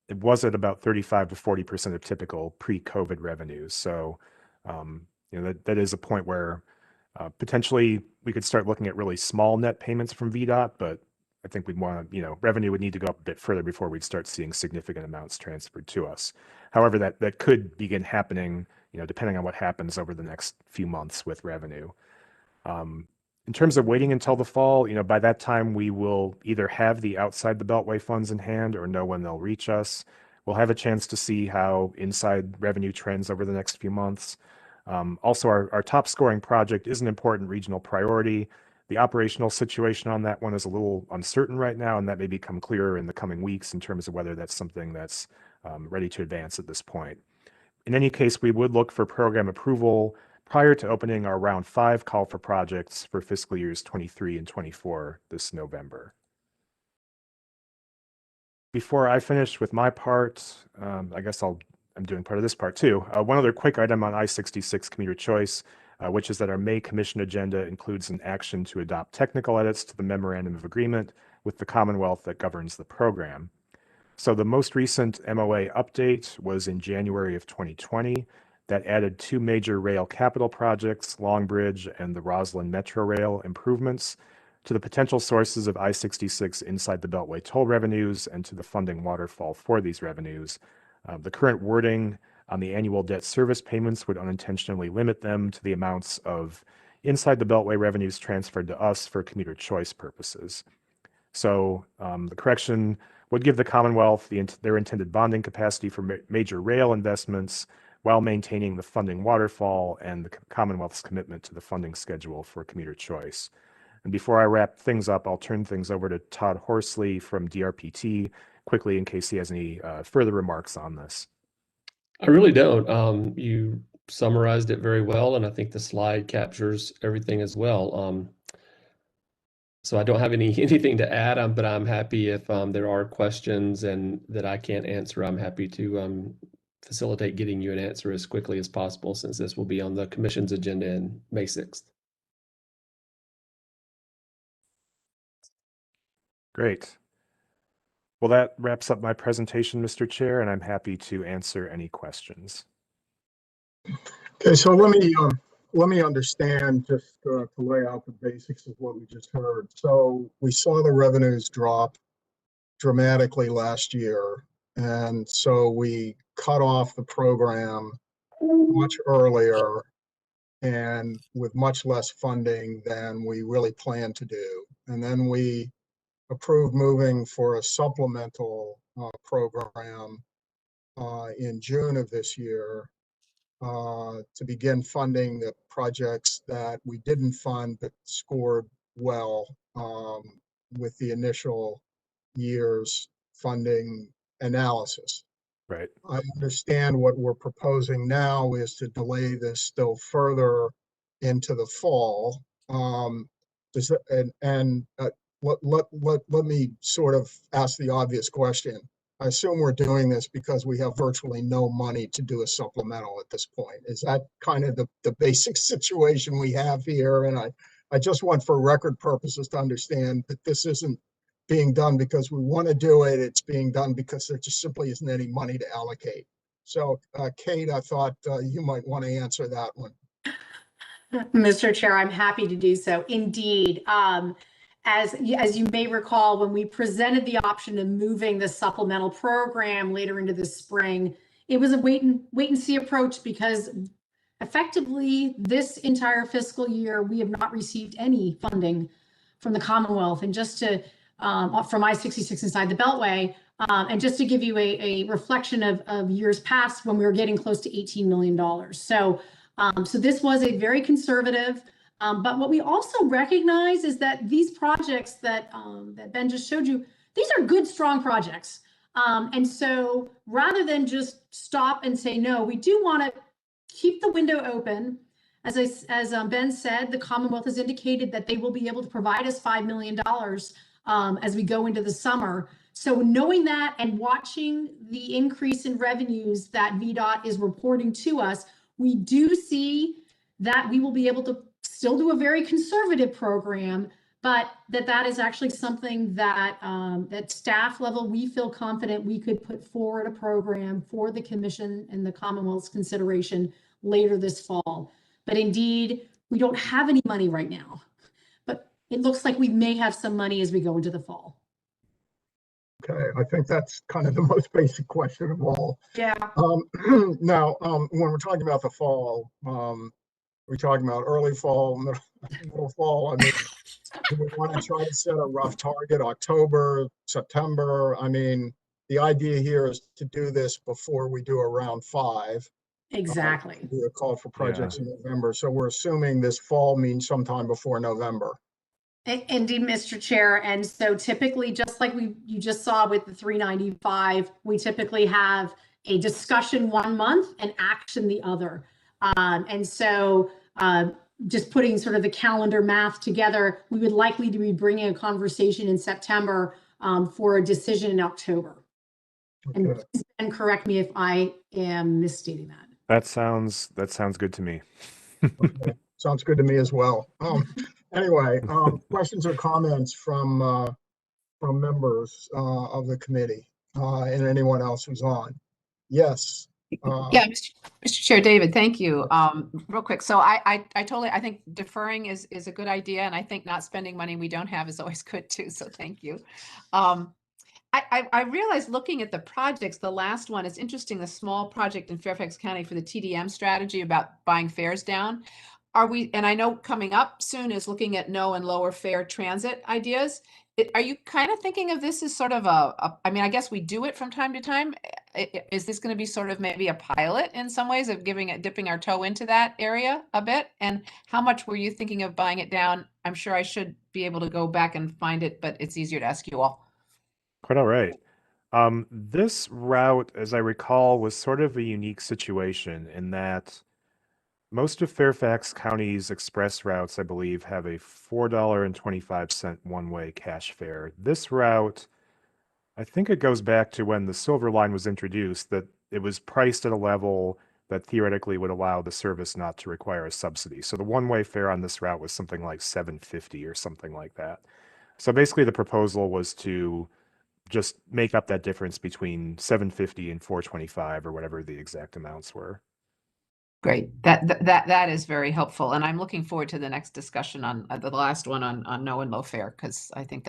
S7: It was at about 35 to 40% of typical pre-COVID revenues. So, that is a point where potentially we could start looking at really small net payments from VDOT, but I think we'd want to, revenue would need to go up a bit further before we'd start seeing significant amounts transferred to us. However, that could begin happening, depending on what happens over the next few months with revenue. In terms of waiting until the fall, by that time we will either have the outside the Beltway funds in hand or know when they'll reach us. We'll have a chance to see how inside revenue trends over the next few months. Also, our top scoring project is an important regional priority. The operational situation on that one is a little uncertain right now, and that may become clearer in the coming weeks in terms of whether that's something that's ready to advance at this point. In any case, we would look for program approval prior to opening our round 5 call for projects for fiscal years 23 and 24 this November. Before I finish with my part, I guess I'm doing part of this part too. One other quick item on I-66 commuter choice, which is that our May Commission agenda includes an action to adopt technical edits to the memorandum of agreement with the Commonwealth that governs the program. So the most recent MOA update was in January of 2020 that added 2 major rail capital projects, Long Bridge and the Roslyn Metro Rail improvements, to the potential sources of I-66 inside the Beltway toll revenues and to the funding waterfall for these revenues. The current wording on the annual debt service payments would unintentionally limit them to the amounts of inside the Beltway revenues transferred to us for commuter choice purposes. So the correction would give the Commonwealth their intended bonding capacity for major rail investments while maintaining the funding waterfall and the Commonwealth's commitment to the funding schedule for commuter choice. And before I wrap things up, I'll turn things over to Todd Horsley from DRPT quickly in case he has any further remarks on this.
S13: I really don't. You summarized it very well, and I think the slide captures everything as well. So I don't have anything to add, but I'm happy if there are questions and that I can't answer. I'm happy to facilitate getting you an answer as quickly as possible, since this will be on the Commission's agenda in May 6th.
S7: Great. Well, that wraps up my presentation, Mr. Chair, and I'm happy to answer any questions.
S12: Okay, so let me understand, just to lay out the basics of what we just heard. So we saw the revenues drop dramatically last year, and so we cut off the program much earlier and with much less funding than we really planned to do. And then we approved moving for a supplemental program in June of this year to begin funding the projects that we didn't fund but scored well with the initial year's funding analysis.
S7: Right.
S12: I understand what we're proposing now is to delay this still further into the fall. Let me sort of ask the obvious question. I assume we're doing this because we have virtually no money to do a supplemental at this point. Is that kind of the basic situation we have here? And I just want, for record purposes, to understand that this isn't being done because we want to do it. It's being done because there just simply isn't any money to allocate. So, Kate, I thought you might want to answer that one.
S1: Mr. Chair, I'm happy to do so. Indeed. As you may recall, when we presented the option of moving the supplemental program later into the spring, it was a wait and see approach because effectively this entire fiscal year, we have not received any funding from the Commonwealth. And just to, from I-66 inside the Beltway, and just to give you a reflection of years past when we were getting close to $18 million. So this was a very conservative, but what we also recognize is that these projects that Ben just showed you, these are good, strong projects. And so rather than just stop and say no, we do want to keep the window open. As Ben said, the Commonwealth has indicated that they will be able to provide us $5 million as we go into the summer. So knowing that and watching the increase in revenues that VDOT is reporting to us, we do see that we will be able to still do a very conservative program, but that is actually something that at staff level, we feel confident we could put forward a program for the Commission and the Commonwealth's consideration later this fall. But indeed, we don't have any money right now, but it looks like we may have some money as we go into the fall.
S12: Okay, I think that's kind of the most basic question of all.
S1: Yeah.
S12: Now, when we're talking about the fall, we're talking about early fall, middle fall. I mean, do we want to try to set a rough target, October, September? I mean, the idea here is to do this before we do a round 5.
S1: Exactly.
S12: We are called for projects in November. So we're assuming this fall means sometime before November.
S1: Indeed, Mr. Chair. And so typically, just like you just saw with the 395, we typically have a discussion 1 month and action the other. And so just putting sort of the calendar math together, we would likely to be bringing a conversation in September for a decision in October. Okay. And correct me if I am misstating that.
S7: That sounds good to me.
S12: Okay. Sounds good to me as well. Anyway, questions or comments from members of the committee and anyone else who's on? Yes.
S5: Yeah, Mr. Chair, David, thank you. Real quick. So I think deferring is a good idea. And I think not spending money we don't have is always good too. So thank you. I realized looking at the projects, the last one is interesting, the small project in Fairfax County for the TDM strategy about buying fares down. And I know coming up soon is looking at no and lower fare transit ideas. Are you kind of thinking of this as sort of I mean, I guess we do it from time to time. Is this going to be sort of maybe a pilot in some ways of dipping our toe into that area a bit? And how much were you thinking of buying it down? I'm sure I should be able to go back and find it, but it's easier to ask you all.
S7: Quite all right. This route, as I recall, was sort of a unique situation in that most of Fairfax County's express routes, I believe, have a $4.25 one-way cash fare. This route, I think it goes back to when the Silver Line was introduced, that it was priced at a level that theoretically would allow the service not to require a subsidy. So the one-way fare on this route was something like $7.50 or something like that. So basically the proposal was to just make up that difference between 750 and 425 or whatever the exact amounts were.
S5: Great. That is very helpful. And I'm looking forward to the next discussion on the last one on no and low fare, because I think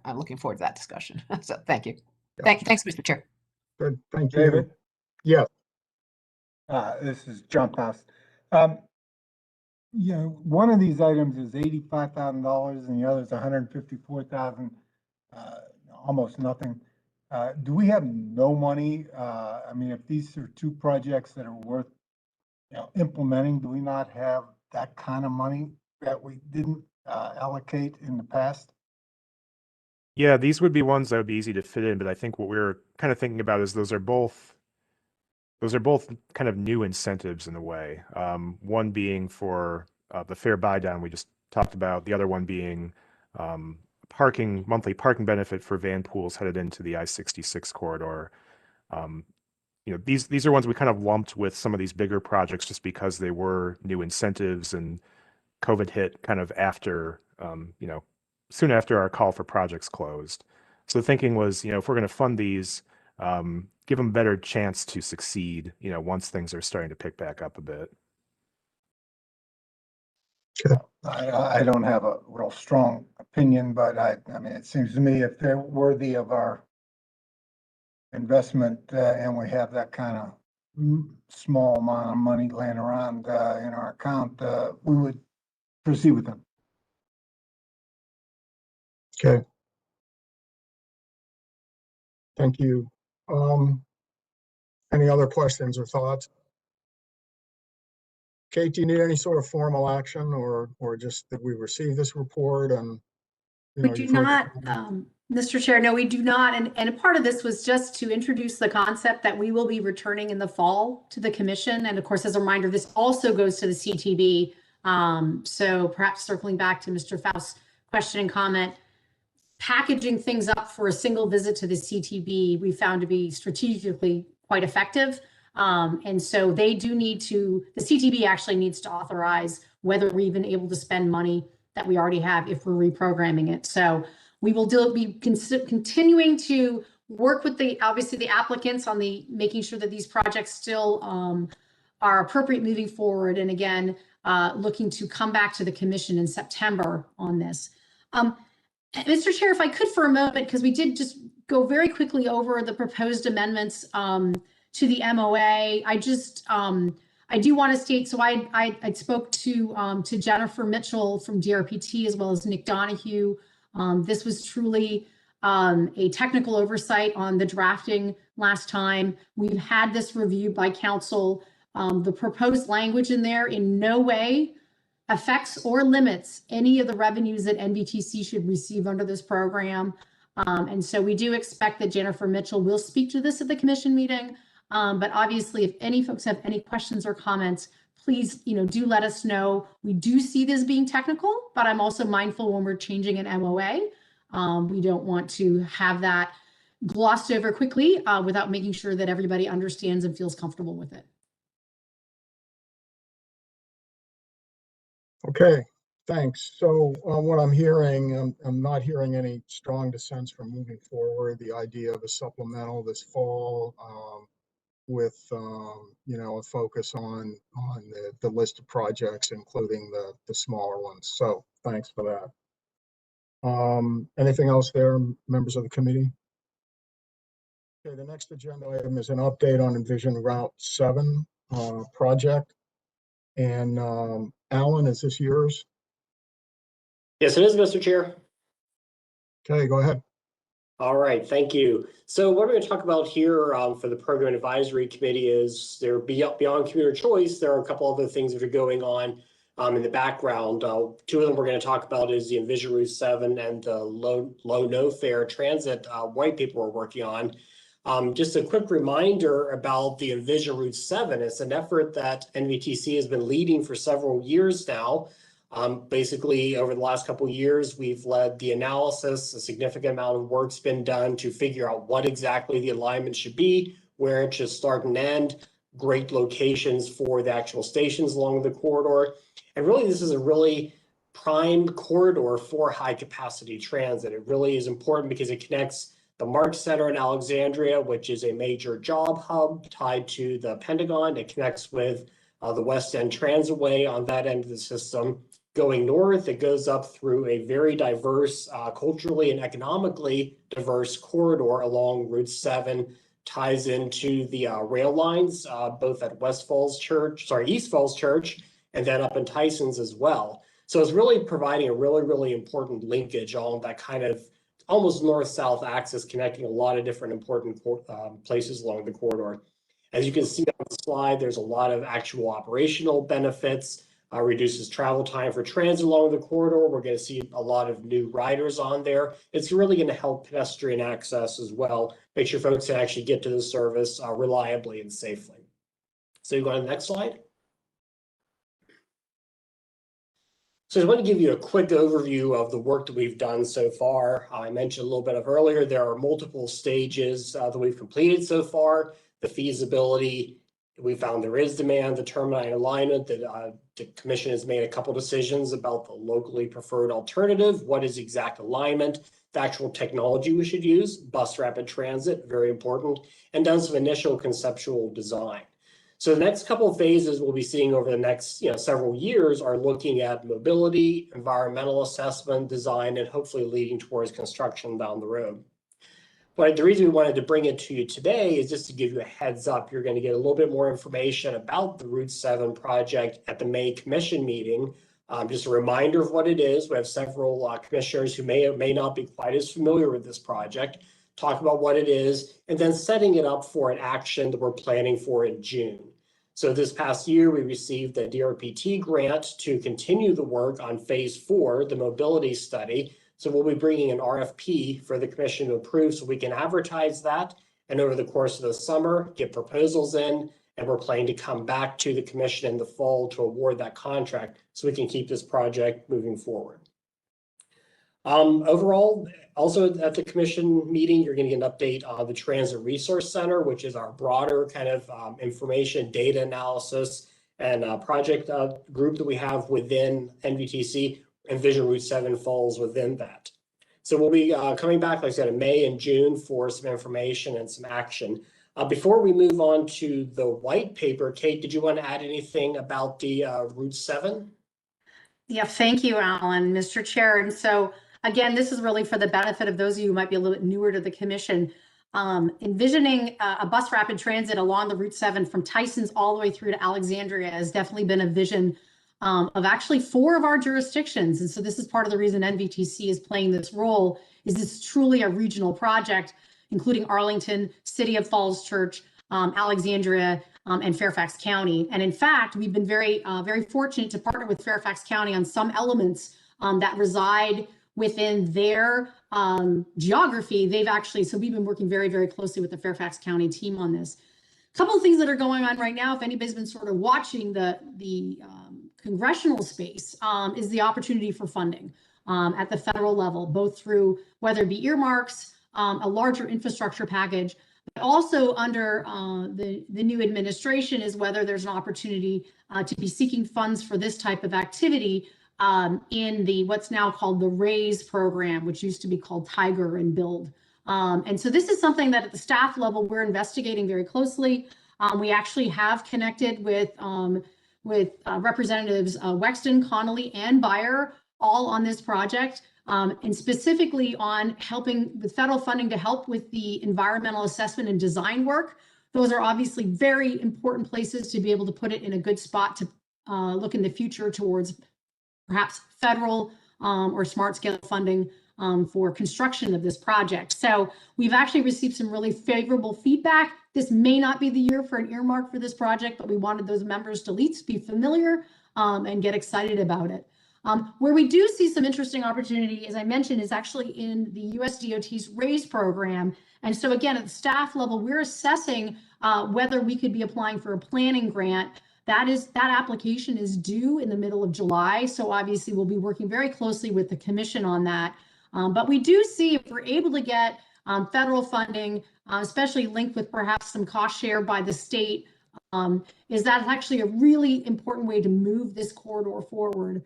S5: I'm looking forward to that discussion. So thank you. Thanks, Mr. Chair.
S12: Good, thank you.
S14: David?
S12: Yeah,
S14: This is John Pass. You know, one of these items is $85,000 and the other is $154,000, almost nothing. Do we have no money? I mean, if these are two projects that are worth, implementing, do we not have that kind of money that we didn't allocate in the past?
S7: Yeah, these would be ones that would be easy to fit in, but I think what we're kind of thinking about is those are both kind of new incentives in a way. One being for the fare buy down we just talked about, the other one being monthly parking benefit for van pools headed into the I-66 corridor. These are ones we kind of lumped with some of these bigger projects just because they were new incentives, and COVID hit kind of after, soon after our call for projects closed. So the thinking was, if we're going to fund these, give them a better chance to succeed, once things are starting to pick back up a bit.
S14: I don't have a real strong opinion, but I mean, it seems to me if they're worthy of our investment and we have that kind of small amount of money laying around in our account, we would proceed with them.
S12: okay. Thank you. Any other questions or thoughts? Kate, do you need any sort of formal action or just that we receive this report and
S1: we do not, Mr. Chair, no, we do not. And a part of this was just to introduce the concept that we will be returning in the fall to the commission. And of course, as a reminder, this also goes to the CTB. So perhaps circling back to Mr. Faust's question and comment, packaging things up for a single visit to the CTB, we found to be strategically quite effective. And so they do need to, the CTB actually needs to authorize whether we're even able to spend money that we already have if we're reprogramming it. So we will be continuing to work with obviously the applicants on making sure that these projects still are appropriate moving forward. And again, looking to come back to the commission in September on this. Mr. Chair, if I could for a moment, because we did just go very quickly over the proposed amendments to the MOA. I do want to state, so I spoke to Jennifer Mitchell from DRPT as well as Nick Donahue. This was truly a technical oversight on the drafting last time. We've had this reviewed by council. The proposed language in there in no way affects or limits any of the revenues that NVTC should receive under this program. And so we do expect that Jennifer Mitchell will speak to this at the commission meeting. But obviously, if any folks have any questions or comments, please, do let us know. We do see this being technical, but I'm also mindful when we're changing an MOA. We don't want to have that glossed over quickly without making sure that everybody understands and feels comfortable with it.
S12: Okay, thanks. So what I'm hearing, I'm not hearing any strong dissents from moving forward. The idea of a supplemental this fall with, a focus on the list of projects, including the smaller ones. So thanks for that. Anything else there, members of the committee? Okay, the next agenda item is an update on Envision Route 7 project. And Alan, is this yours?
S3: Yes, it is, Mr. Chair.
S12: Okay, go ahead.
S3: All right, thank you. So what we're going to talk about here for the Program Advisory Committee is beyond commuter choice. There are a couple other things that are going on in the background. Two of them we're going to talk about is the Envision Route 7 and the low no fare transit white paper we're working on. Just a quick reminder about the Envision Route 7. It's an effort that NVTC has been leading for several years now. Basically, over the last couple of years, we've led the analysis. A significant amount of work's been done to figure out what exactly the alignment should be, where it should start and end, great locations for the actual stations along the corridor. And really, this is a really prime corridor for high capacity transit. It really is important because it connects the Mark Center in Alexandria, which is a major job hub tied to the Pentagon. It connects with the West End Transitway on that end of the system. Going north, it goes up through a very diverse, culturally and economically diverse corridor along Route 7, ties into the rail lines, both at East Falls Church, and then up in Tyson's as well. So it's really providing a really important linkage on that kind of almost north-south axis, connecting a lot of different important places along the corridor. As you can see on the slide, there's a lot of actual operational benefits, reduces travel time for transit along the corridor. We're going to see a lot of new riders on there. It's really going to help pedestrian access as well, make sure folks can actually get to the service reliably and safely. So you go to the next slide. So I want to give you a quick overview of the work that we've done so far. I mentioned a little bit earlier, there are multiple stages that we've completed so far. The feasibility, we found there is demand, the termini alignment, that the commission has made a couple decisions about the locally preferred alternative, what is exact alignment, the actual technology we should use, bus rapid transit, very important, and done some initial conceptual design. So the next couple of phases we'll be seeing over the next several years are looking at mobility, environmental assessment, design, and hopefully leading towards construction down the road. But the reason we wanted to bring it to you today is just to give you a heads up. You're going to get a little bit more information about the Route 7 project at the May Commission meeting. Just a reminder of what it is. We have several commissioners who may or may not be quite as familiar with this project, talk about what it is, and then setting it up for an action that we're planning for in June. So this past year, we received a DRPT grant to continue the work on phase 4, the mobility study. So we'll be bringing an RFP for the commission to approve so we can advertise that. And over the course of the summer, get proposals in, and we're planning to come back to the commission in the fall to award that contract so we can keep this project moving forward. Overall, also at the commission meeting, you're going to get an update on the Transit Resource Center, which is our broader kind of information data analysis and project group that we have within NVTC, and Vision Route 7 falls within that. So we'll be coming back, like I said, in May and June for some information and some action. Before we move on to the white paper, Kate, did you want to add anything about the Route 7?
S1: Yeah, thank you, Alan, Mr. Chair. And so again, this is really for the benefit of those of you who might be a little bit newer to the commission. Envisioning a bus rapid transit along the Route 7 from Tyson's all the way through to Alexandria has definitely been a vision of actually 4 of our jurisdictions. And so this is part of the reason NVTC is playing this role, is this truly a regional project, including Arlington, City of Falls Church, Alexandria, and Fairfax County. And in fact, we've been very fortunate to partner with Fairfax County on some elements that reside within their geography. So we've been working very closely with the Fairfax County team on this. A couple of things that are going on right now, if anybody's been sort of watching the congressional space, is the opportunity for funding at the federal level, both through whether it be earmarks, a larger infrastructure package, but also under the new administration is whether there's an opportunity to be seeking funds for this type of activity in the what's now called the RAISE program, which used to be called Tiger and Build. And so this is something that at the staff level, we're investigating very closely. We actually have connected with Representatives Wexton, Connolly, and Beyer, all on this project, and specifically on helping with federal funding to help with the environmental assessment and design work. Those are obviously very important places to be able to put it in a good spot to look in the future towards perhaps federal or smart scale funding for construction of this project. So we've actually received some really favorable feedback. This may not be the year for an earmark for this project, but we wanted those members to at least be familiar and get excited about it. Where we do see some interesting opportunity, as I mentioned, is actually in the USDOT's RAISE program. And so again, at the staff level, we're assessing whether we could be applying for a planning grant. That application is due in the middle of July. So obviously we'll be working very closely with the commission on that. But we do see if we're able to get federal funding, especially linked with perhaps some cost share by the state, is that actually a really important way to move this corridor forward.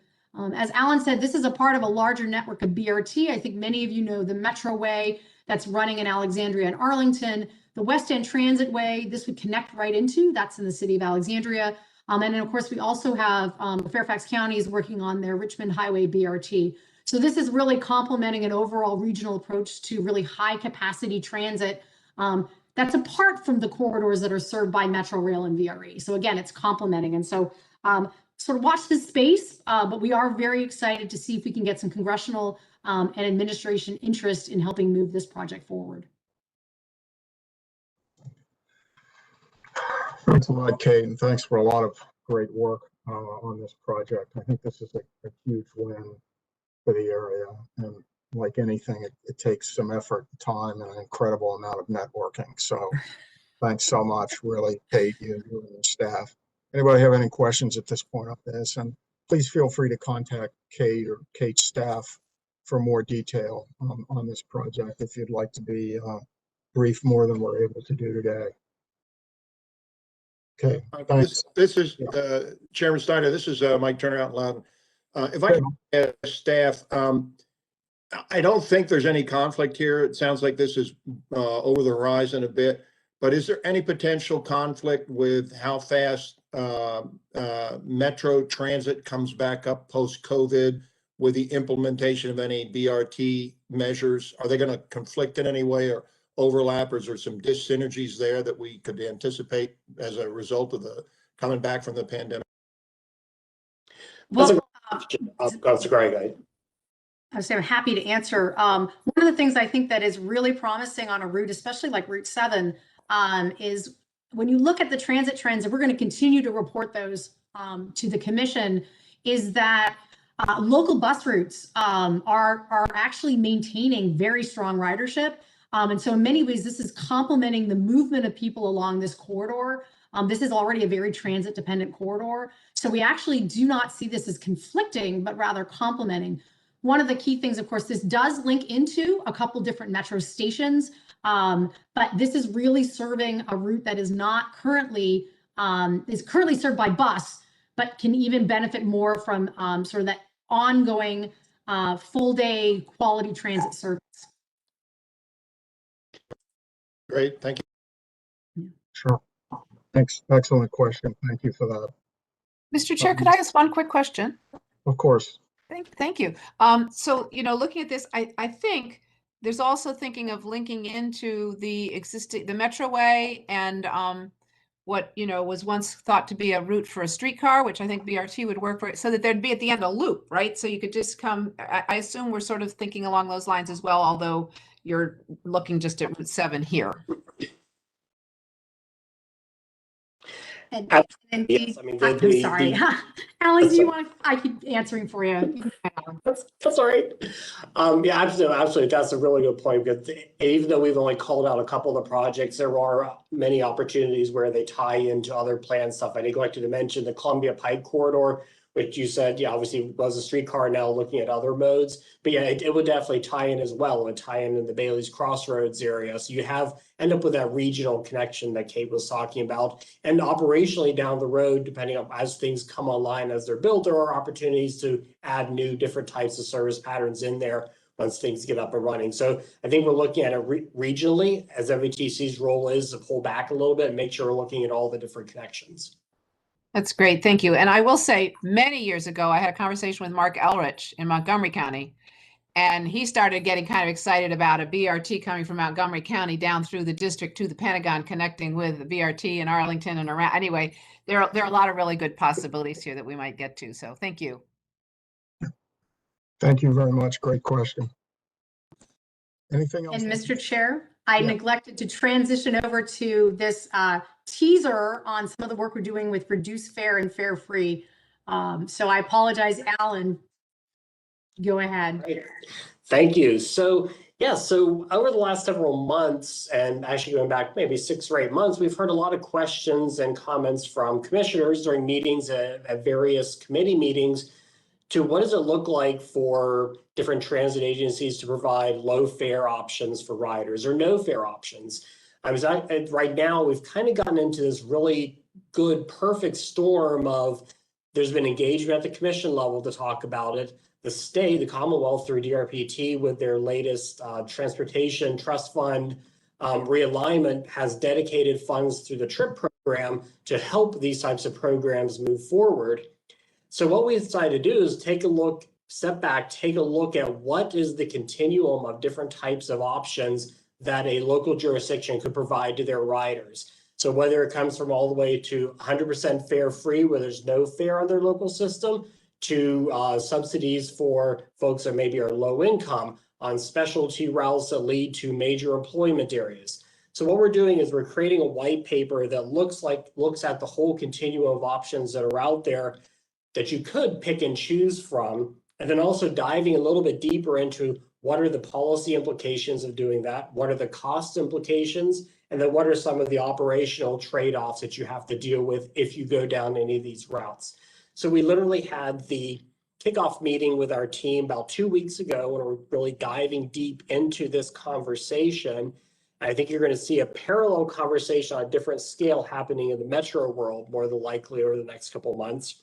S1: As Alan said, this is a part of a larger network of BRT. I think many of you know the Metroway that's running in Alexandria and Arlington, the West End Transitway, this would connect right into, that's in the city of Alexandria. And then of course, we also have Fairfax County is working on their Richmond Highway BRT. So this is really complementing an overall regional approach to really high capacity transit that's apart from the corridors that are served by Metro Rail and VRE. So again, it's complementing. And so sort of watch this space, but we are very excited to see if we can get some congressional and administration interest in helping move this project forward.
S12: Thanks a lot, Kate, and thanks for a lot of great work on this project. I think this is a huge win for the area, and like anything, it takes some effort, time, and an incredible amount of networking. So thanks so much, really, Kate, you and your staff. Anybody have any questions at this point on this? And please feel free to contact Kate or Kate's staff for more detail on this project if you'd like to be briefed more than we're able to do today. Okay, thanks.
S6: This is Chairman Steiner. This is Mike Turner out loud. If I can add staff, I don't think there's any conflict here. It sounds like this is over the horizon a bit, but is there any potential conflict with how fast Metro Transit comes back up post-COVID with the implementation of any BRT measures? Are they going to conflict in any way or overlap, or is there some dis-synergies there that we could anticipate as a result of the coming back from the pandemic?
S1: Well,
S3: That's a great idea.
S1: I was happy to answer. One of the things I think that is really promising on a route, especially like Route 7, is when you look at the transit trends, and we're going to continue to report those to the commission, is that local bus routes are actually maintaining very strong ridership. And so in many ways, this is complementing the movement of people along this corridor. This is already a very transit dependent corridor. So we actually do not see this as conflicting, but rather complementing. One of the key things, of course, this does link into a couple different metro stations, but this is really serving a route that is not currently, is currently served by bus, but can even benefit more from sort of that ongoing full day quality transit service.
S6: Great, thank you.
S12: Sure. Thanks. Excellent question. Thank you for that.
S5: Mr. Chair, could I ask one quick question?
S12: Of course.
S5: Thank you. So, you know, looking at this, I think there's also thinking of linking into the existing, the Metroway and what, you know, was once thought to be a route for a streetcar, which I think BRT would work for, so that there'd be at the end a loop, right? So you could just come, I assume we're sort of thinking along those lines as well, although you're looking just at Route 7 here.
S1: And
S3: yes, I mean,
S1: I'm sorry, Alan, do you want to, I keep answering for you.
S3: That's all right. Yeah, absolutely. That's a really good point, because even though we've only called out a couple of the projects, there are many opportunities where they tie into other planned stuff. I neglected to mention the Columbia Pike corridor, which you said, yeah, obviously was a streetcar, now looking at other modes. But yeah, it would definitely tie in as well. It would tie in the Bailey's Crossroads area. So you end up with that regional connection that Kate was talking about. And operationally down the road, depending on as things come online, as they're built, there are opportunities to add new different types of service patterns in there once things get up and running. So I think we're looking at it regionally, as NVTC's role is to pull back a little bit and make sure we're looking at all the different connections.
S5: That's great. Thank you. And I will say, many years ago, I had a conversation with Mark Elrich in Montgomery County, and he started getting kind of excited about a BRT coming from Montgomery County down through the district to the Pentagon, connecting with the BRT in Arlington and around. Anyway, there are a lot of really good possibilities here that we might get to. So thank you.
S12: Thank you very much. Great question. Anything else?
S1: And Mr. Chair, I neglected to transition over to this teaser on some of the work we're doing with reduced fare and fare free. So I apologize, Alan. Go ahead.
S3: Right. Thank you. So so over the last several months, and actually going back maybe 6 or 8 months, we've heard a lot of questions and comments from commissioners during meetings at various committee meetings to what does it look like for different transit agencies to provide low fare options for riders or no fare options. Right now, we've kind of gotten into this really good, perfect storm of There's been engagement at the commission level to talk about it. The state, the Commonwealth through DRPT with their latest transportation trust fund realignment has dedicated funds through the TRIP program to help these types of programs move forward. So what we decided to do is take a look, step back, take a look at what is the continuum of different types of options that a local jurisdiction could provide to their riders. So whether it comes from all the way to 100% fare free, where there's no fare on their local system, to subsidies for folks that maybe are low income on specialty routes that lead to major employment areas. So what we're doing is we're creating a white paper that looks at the whole continuum of options that are out there that you could pick and choose from, and then also diving a little bit deeper into what are the policy implications of doing that, what are the cost implications, and then what are some of the operational trade-offs that you have to deal with if you go down any of these routes. So we literally had the kickoff meeting with our team about 2 weeks ago, and we're really diving deep into this conversation. I think you're going to see a parallel conversation on a different scale happening in the metro world more than likely over the next couple of months.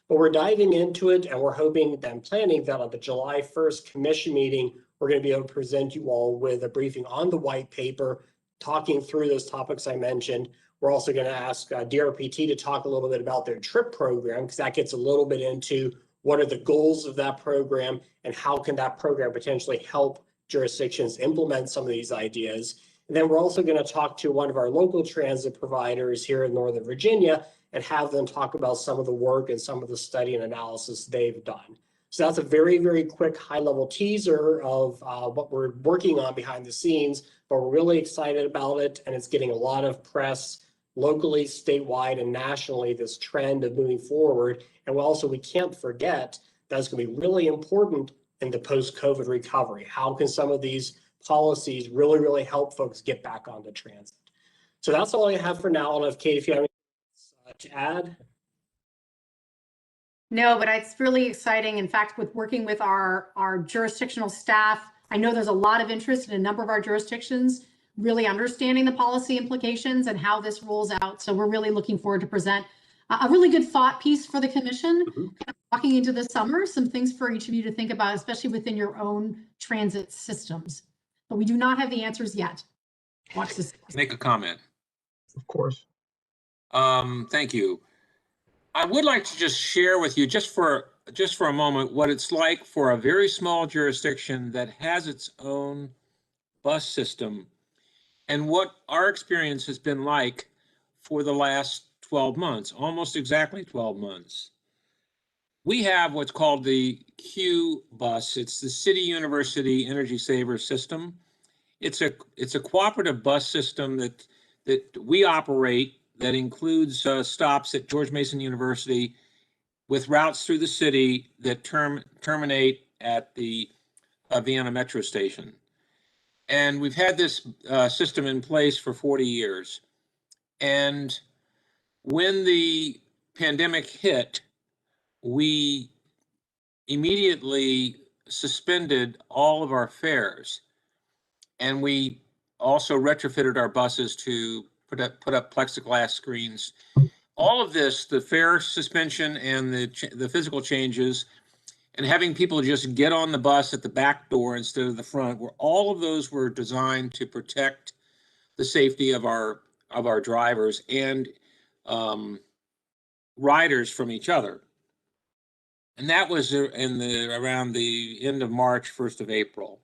S3: But we're diving into it, and we're hoping and planning that on the July 1st commission meeting, we're going to be able to present you all with a briefing on the white paper, talking through those topics I mentioned. We're also going to ask DRPT to talk a little bit about their TRIP program, because that gets a little bit into what are the goals of that program and how can that program potentially help jurisdictions implement some of these ideas. And then we're also going to talk to one of our local transit providers here in Northern Virginia and have them talk about some of the work and some of the study and analysis they've done. So that's a very, very quick high-level teaser of what we're working on behind the scenes, but we're really excited about it, and it's getting a lot of press locally, statewide, and nationally, this trend of moving forward. And we can't forget that's going to be really important in the post-COVID recovery. How can some of these policies really, really help folks get back onto transit? So that's all I have for now. I don't know if Kate, if you have anything to add.
S1: No, but it's really exciting. In fact, with working with our jurisdictional staff, I know there's a lot of interest in a number of our jurisdictions, really understanding the policy implications and how this rolls out. So we're really looking forward to present a really good thought piece for the commission, walking into the summer, some things for each of you to think about, especially within your own transit systems. But we do not have the answers yet. Watch this.
S15: Make a comment.
S12: Of course.
S15: Thank you. I would like to just share with you just for a moment what it's like for a very small jurisdiction that has its own bus system and what our experience has been like for the last 12 months, almost exactly 12 months. We have what's called the Q bus. It's the City University Energy Saver System. It's a cooperative bus system that we operate that includes stops at George Mason University with routes through the city that terminate at the Vienna Metro Station. And we've had this system in place for 40 years. And when the pandemic hit, we immediately suspended all of our fares. And we also retrofitted our buses to put up plexiglass screens. All of this, the fare suspension and the physical changes, and having people just get on the bus at the back door instead of the front, all of those were designed to protect the safety of our drivers and riders from each other. And that was around the end of March, 1st of April.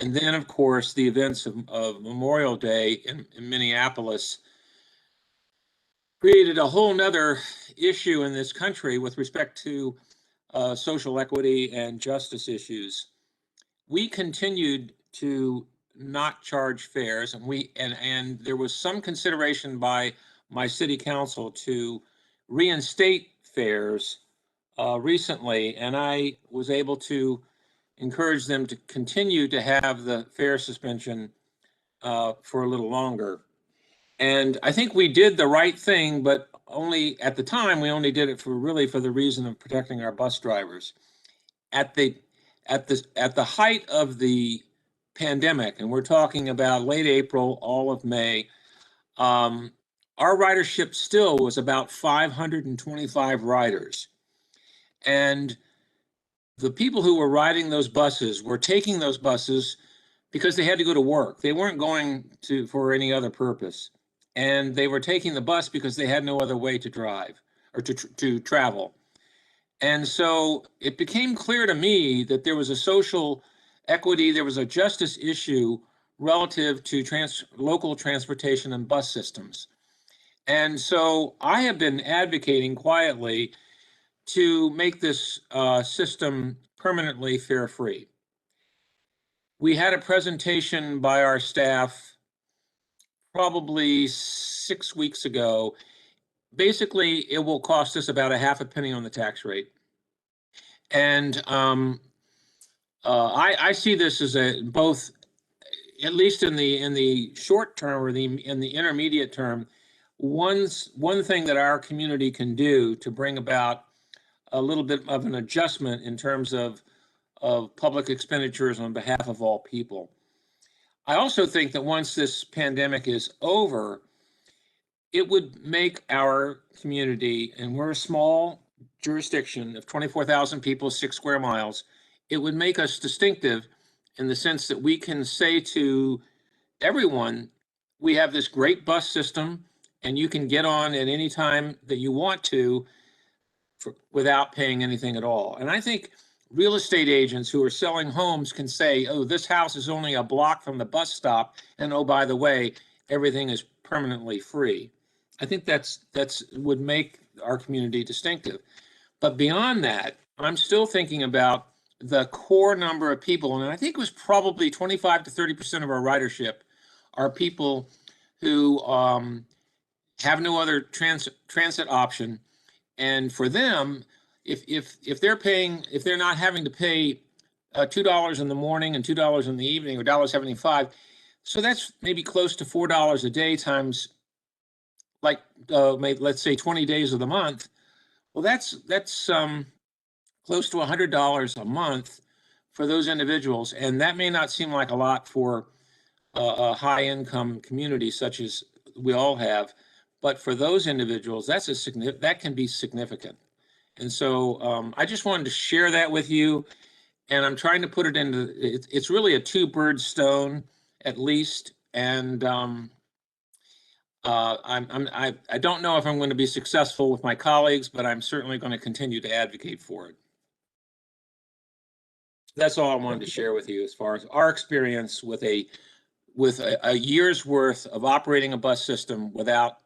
S15: And then, of course, the events of Memorial Day in Minneapolis created a whole nother issue in this country with respect to social equity and justice issues. We continued to not charge fares, and there was some consideration by my city council to reinstate fares recently, and I was able to encourage them to continue to have the fare suspension for a little longer. And I think we did the right thing, but only at the time, we only did it for the reason of protecting our bus drivers. At the height of the pandemic, and we're talking about late April, all of May, our ridership still was about 525 riders. And the people who were riding those buses were taking those buses because they had to go to work. They weren't going to for any other purpose. And they were taking the bus because they had no other way to drive or to travel. And so it became clear to me that there was a social equity, there was a justice issue relative to local transportation and bus systems. And so I have been advocating quietly to make this system permanently fare-free. We had a presentation by our staff probably 6 weeks ago. Basically, it will cost us about a half a penny on the tax rate. And I see this as both, at least in the short term or in the intermediate term, one thing that our community can do to bring about a little bit of an adjustment in terms of public expenditures on behalf of all people. I also think that once this pandemic is over, it would make our community, and we're a small jurisdiction of 24,000 people, 6 square miles, it would make us distinctive in the sense that we can say to everyone, we have this great bus system and you can get on at any time that you want to without paying anything at all. And I think real estate agents who are selling homes can say, oh, this house is only a block from the bus stop, and oh, by the way, everything is permanently free. I think that's would make our community distinctive. But beyond that, I'm still thinking about the core number of people, and I think it was probably 25 to 30% of our ridership are people who have no other transit option. And for them, if they're not having to pay $2 in the morning and $2 in the evening, or $1.75, so that's maybe close to $4 a day times, like let's say 20 days of the month. Well, that's close to $100 a month for those individuals, and that may not seem like a lot for a high-income community such as we all have, but for those individuals, that can be significant. And so I just wanted to share that with you, and I'm trying to put it into, it's really a two-bird stone at least, and I don't know if I'm going to be successful with my colleagues, but I'm certainly going to continue to advocate for it. That's all I wanted to share with you as far as our experience with a year's worth of operating a bus system without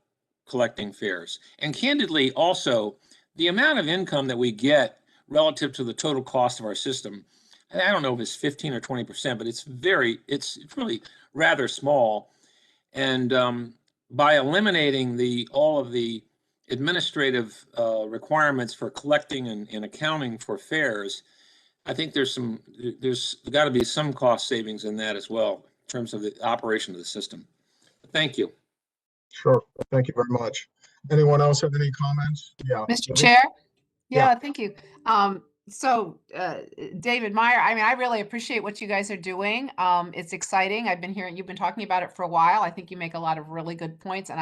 S15: collecting fares. And candidly, also, the amount of income that we get relative to the total cost of our system, I don't know if it's 15 or 20%, but it's really rather small. And by eliminating all of the administrative requirements for collecting and accounting for fares, I think there's got to be some cost savings in that as well, in terms of the operation of the system. Thank you.
S12: Sure. Thank you very much. Anyone else have any comments? Yeah.
S5: Mr. Chair?
S12: Yeah.
S5: Thank you. So David Meyer, I mean, I really appreciate what you guys are doing. It's exciting. I've been hearing, you've been talking about it for a while. I think you make a lot of really good points. And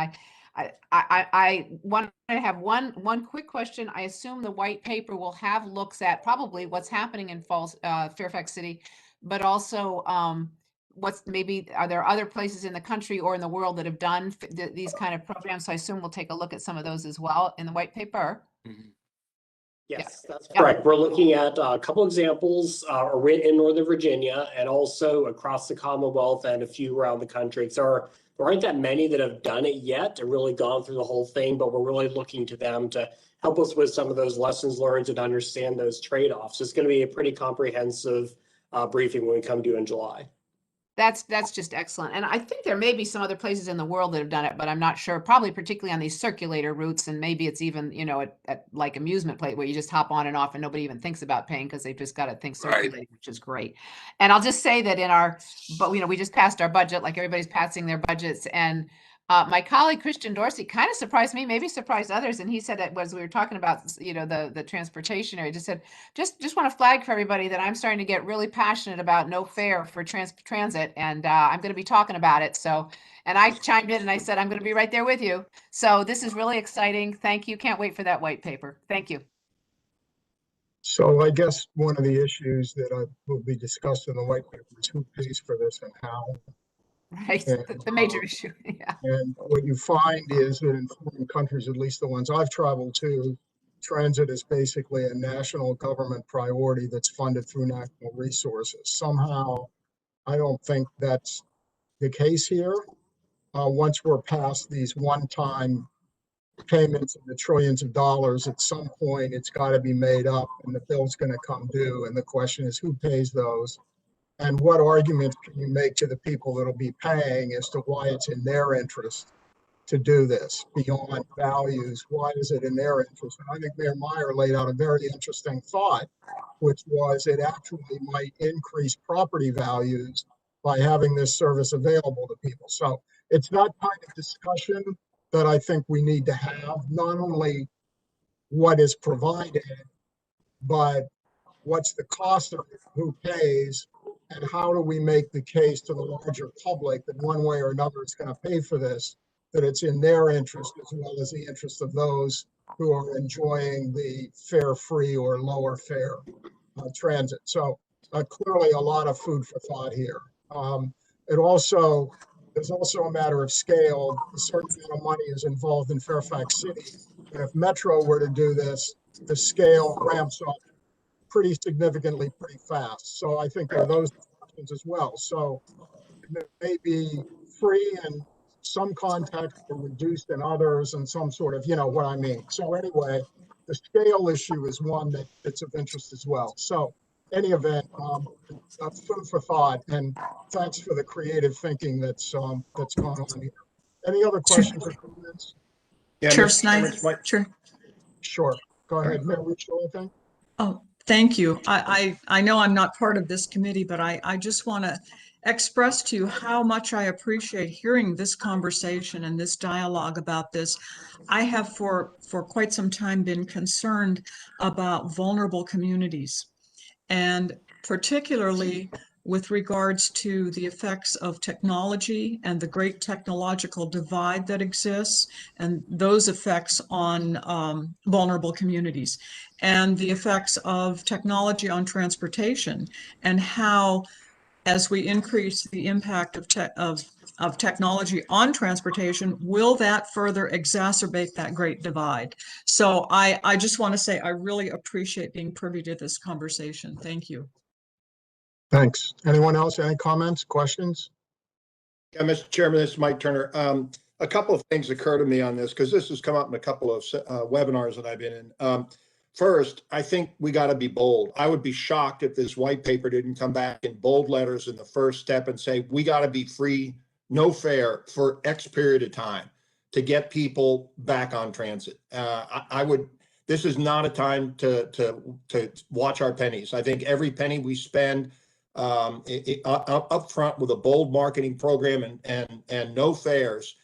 S5: I want to have one quick question. I assume the white paper will have looks at probably what's happening in Fairfax City, but also are there other places in the country or in the world that have done these kind of programs? So I assume we'll take a look at some of those as well in the white paper.
S3: Mm-hmm. Yes, that's correct. We're looking at a couple examples in Northern Virginia and also across the Commonwealth and a few around the country. So there aren't that many that have done it yet and really gone through the whole thing, but we're really looking to them to help us with some of those lessons learned and understand those trade-offs. It's going to be a pretty comprehensive briefing when we come to in July.
S5: That's just excellent. And I think there may be some other places in the world that have done it, but I'm not sure, probably particularly on these circulator routes. And maybe it's even, at like amusement plate where you just hop on and off and nobody even thinks about paying because they've just got to think circulating, which is great. And I'll just say that we just passed our budget, like everybody's passing their budgets. And My colleague Christian Dorsey kind of surprised me, maybe surprised others, and he said that as we were talking about, the transportation area, just said, just want to flag for everybody that I'm starting to get really passionate about no fare for transit, and I'm going to be talking about it. So, and I chimed in and I said I'm going to be right there with you. So this is really exciting. Thank you. Can't wait for that white paper. Thank you.
S12: So I guess one of the issues that will be discussed in the white paper is who pays for this and how.
S5: Right,
S12: And,
S5: the major issue. Yeah.
S12: And what you find is that in foreign countries, at least the ones I've traveled to, transit is basically a national government priority that's funded through national resources. Somehow, I don't think that's the case here. Once we're past these one-time payments of the trillions of dollars, at some point it's got to be made up and the bill's going to come due. And the question is, who pays those? And what arguments can you make to the people that'll be paying as to why it's in their interest to do this beyond values? Why is it in their interest? And I think Mayor Meyer laid out a very interesting thought, which was it actually might increase property values by having this service available to people. So it's that kind of discussion that I think we need to have, not only what is provided, but what's the cost of it, who pays, and how do we make the case to the larger public that one way or another it's going to pay for this, that it's in their interest as well as the interest of those who are enjoying the fare-free or lower fare transit. So clearly a lot of food for thought here. There's also a matter of scale. A certain amount of money is involved in Fairfax City. And if Metro were to do this, the scale ramps up pretty significantly, pretty fast. So I think there are those options as well. So it may be free in some contexts or reduced in others, and some sort of, what I mean. So anyway, the scale issue is one that's of interest as well. So any event, food for thought, and thanks for the creative thinking that's gone on here. Any other questions or comments?
S10: Yeah, Chair Snyder.
S12: Sure. Go ahead, Mayor Rich, anything?
S10: Oh, thank you. I know I'm not part of this committee, but I just want to express to you how much I appreciate hearing this conversation and this dialogue about this. I have for quite some time been concerned about vulnerable communities, and particularly with regards to the effects of technology and the great technological divide that exists, and those effects on vulnerable communities, and the effects of technology on transportation, and how, as we increase the impact of technology on transportation, will that further exacerbate that great divide? So I just want to say I really appreciate being privy to this conversation. Thank you.
S12: Thanks. Anyone else? Any comments, questions? Yeah, Mr. Chairman, this is Mike Turner. A couple of things occur to me on this, because this has come up in a couple of webinars that I've been in. First, I think we got to be bold. I would be shocked if this white paper didn't come back in bold letters in the first step and say, we got to be free, no fare for X period of time to get people back on transit. This is not a time to watch our pennies. I think every penny we spend up front with a bold marketing program and no fares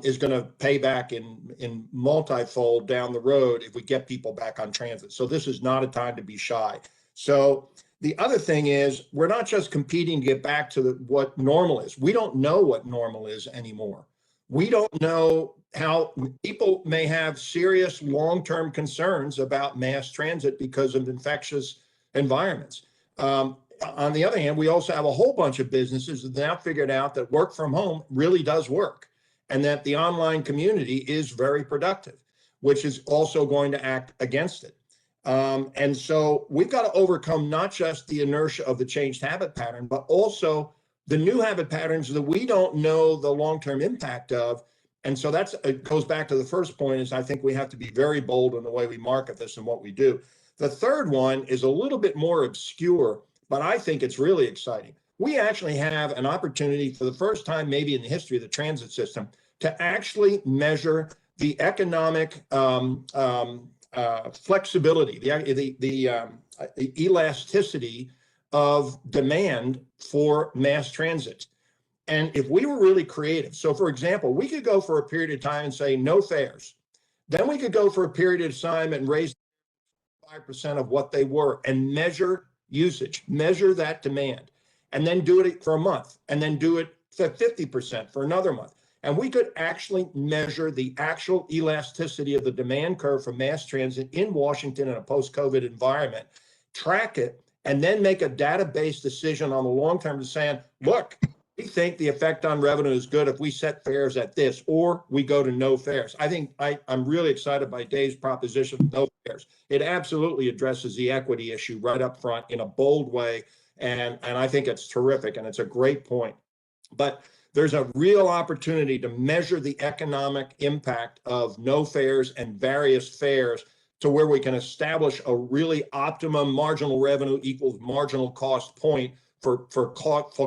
S12: is going to pay back in multifold down the road if we get people back on transit. So this is not a time to be shy. So the other thing is, we're not just competing to get back to what normal is. We don't know what normal is anymore. We don't know how people may have serious long-term concerns about mass transit because of infectious environments. On the other hand, we also have a whole bunch of businesses that now figured out that work from home really does work, and that the online community is very productive, which is also going to act against it. And so we've got to overcome not just the inertia of the changed habit pattern, but also the new habit patterns that we don't know the long-term impact of. And so it goes back to the first point, is I think we have to be very bold in the way we market this and what we do. The third one is a little bit more obscure, but I think it's really exciting. We actually have an opportunity for the first time, maybe in the history of the transit system, to actually measure the economic flexibility, the elasticity of demand for mass transit.
S6: And if we were really creative, so for example, we could go for a period of time and say no fares. Then we could go for a period of time and raise 5% of what they were and measure usage, measure that demand, and then do it for a month, and then do it for 50% for another month. And we could actually measure the actual elasticity of the demand curve for mass transit in Washington in a post-COVID environment, track it, and then make a data-based decision on the long term saying, look, we think the effect on revenue is good if we set fares at this, or we go to no fares. I think I'm really excited by Dave's proposition of no fares. It absolutely addresses the equity issue right up front in a bold way. And I think it's terrific, and it's a great point. But there's a real opportunity to measure the economic impact of no fares and various fares to where we can establish a really optimum marginal revenue equals marginal cost point for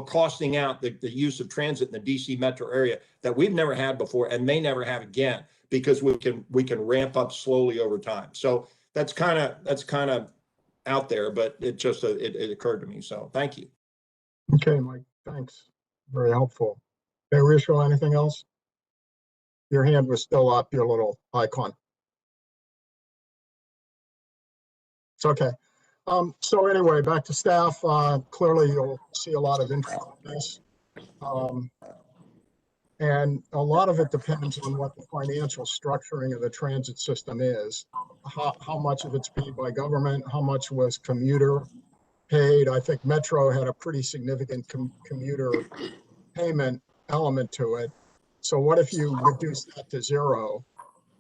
S6: costing out the use of transit in the DC metro area that we've never had before and may never have again, because we can ramp up slowly over time. So that's kind of out there, but it just it occurred to me. So thank you.
S12: Okay, Mike, thanks. Very helpful. Hey, Rachel, anything else? Your hand was still up, your little icon. It's okay. So anyway, back to staff. Clearly, you'll see a lot of interest in this. And a lot of it depends on what the financial structuring of the transit system is. How much of it's paid by government, how much was commuter paid. I think Metro had a pretty significant commuter payment element to it. So what if you reduce that to zero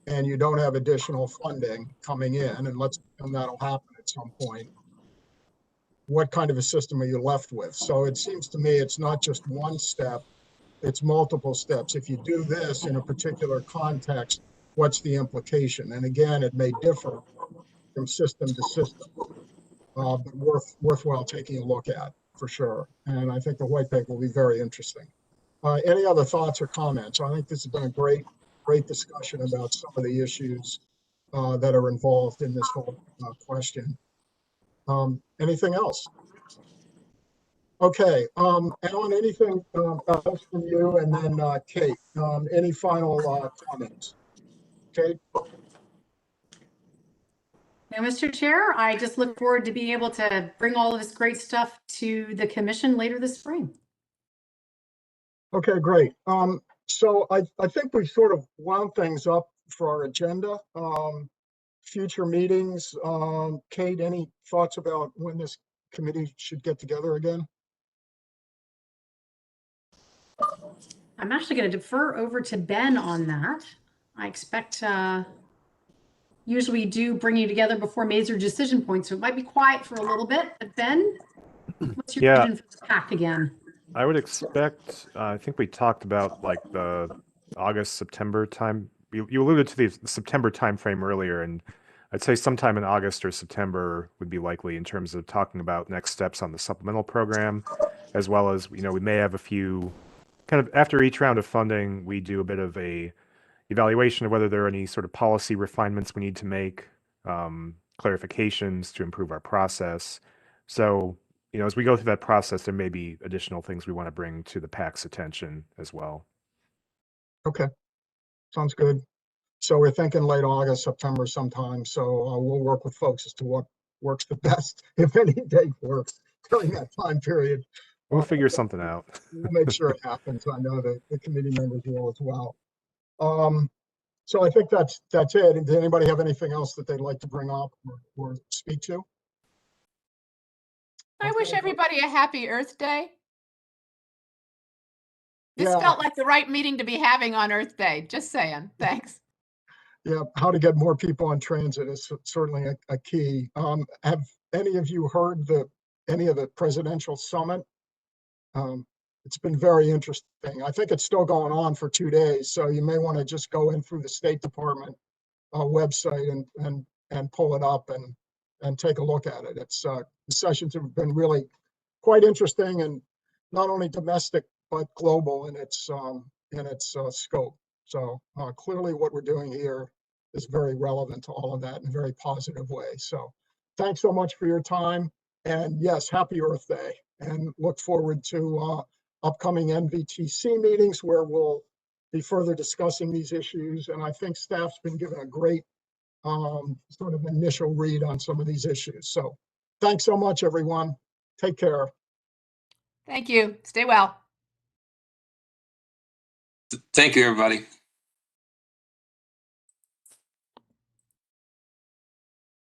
S12: and you don't have additional funding coming in, and that'll happen at some point? What kind of a system are you left with? So it seems to me it's not just one step, it's multiple steps. If you do this in a particular context, what's the implication? And again, it may differ from system to system, but worthwhile taking a look at for sure. And I think the white paper will be very interesting. Any other thoughts or comments? I think this has been a great discussion about some of the issues that are involved in this whole question. Anything else? Okay, Alan, anything else from you? And then Kate, any final comments? Kate?
S1: Now, Mr. Chair, I just look forward to being able to bring all of this great stuff to the commission later this spring.
S12: Okay, great. So I think we sort of wound things up for our agenda. Future meetings. Kate, any thoughts about when this committee should get together again?
S1: I'm actually going to defer over to Ben on that. I expect usually we do bring you together before major decision points, so it might be quiet for a little bit. But Ben, what's your vision for the PAC again?
S7: I would expect, I think we talked about like the August, September time. You alluded to the September timeframe earlier, and I'd say sometime in August or September would be likely in terms of talking about next steps on the supplemental program, as well as, we may have a few kind of after each round of funding, we do a bit of a evaluation of whether there are any sort of policy refinements we need to make, clarifications to improve our process. So, as we go through that process, there may be additional things we want to bring to the PAC's attention as well.
S12: Okay, sounds good. So we're thinking late August, September sometime. So we'll work with folks as to what works the best, if any date works during that time period.
S7: We'll figure something out.
S12: We'll make sure it happens. I know that the committee members will as well. So I think that's it. Does anybody have anything else that they'd like to bring up or speak to?
S5: I wish everybody a happy Earth Day. This
S12: Yeah.
S5: felt like the right meeting to be having on Earth Day. Just saying. Thanks.
S12: Yeah, how to get more people on transit is certainly a key. Have any of you heard any of the presidential summit? It's been very interesting. I think it's still going on for 2 days, so you may want to just go in through the State Department website and pull it up and take a look at it. It's the sessions have been really quite interesting, and not only domestic but global in its scope. So clearly what we're doing here is very relevant to all of that in a very positive way. So thanks so much for your time. And yes, happy Earth Day, and look forward to upcoming NVTC meetings where we'll be further discussing these issues. And I think staff's been given a great sort of initial read on some of these issues. So thanks so much, everyone. Take care.
S5: Thank you. Stay well.
S15: Thank you, everybody.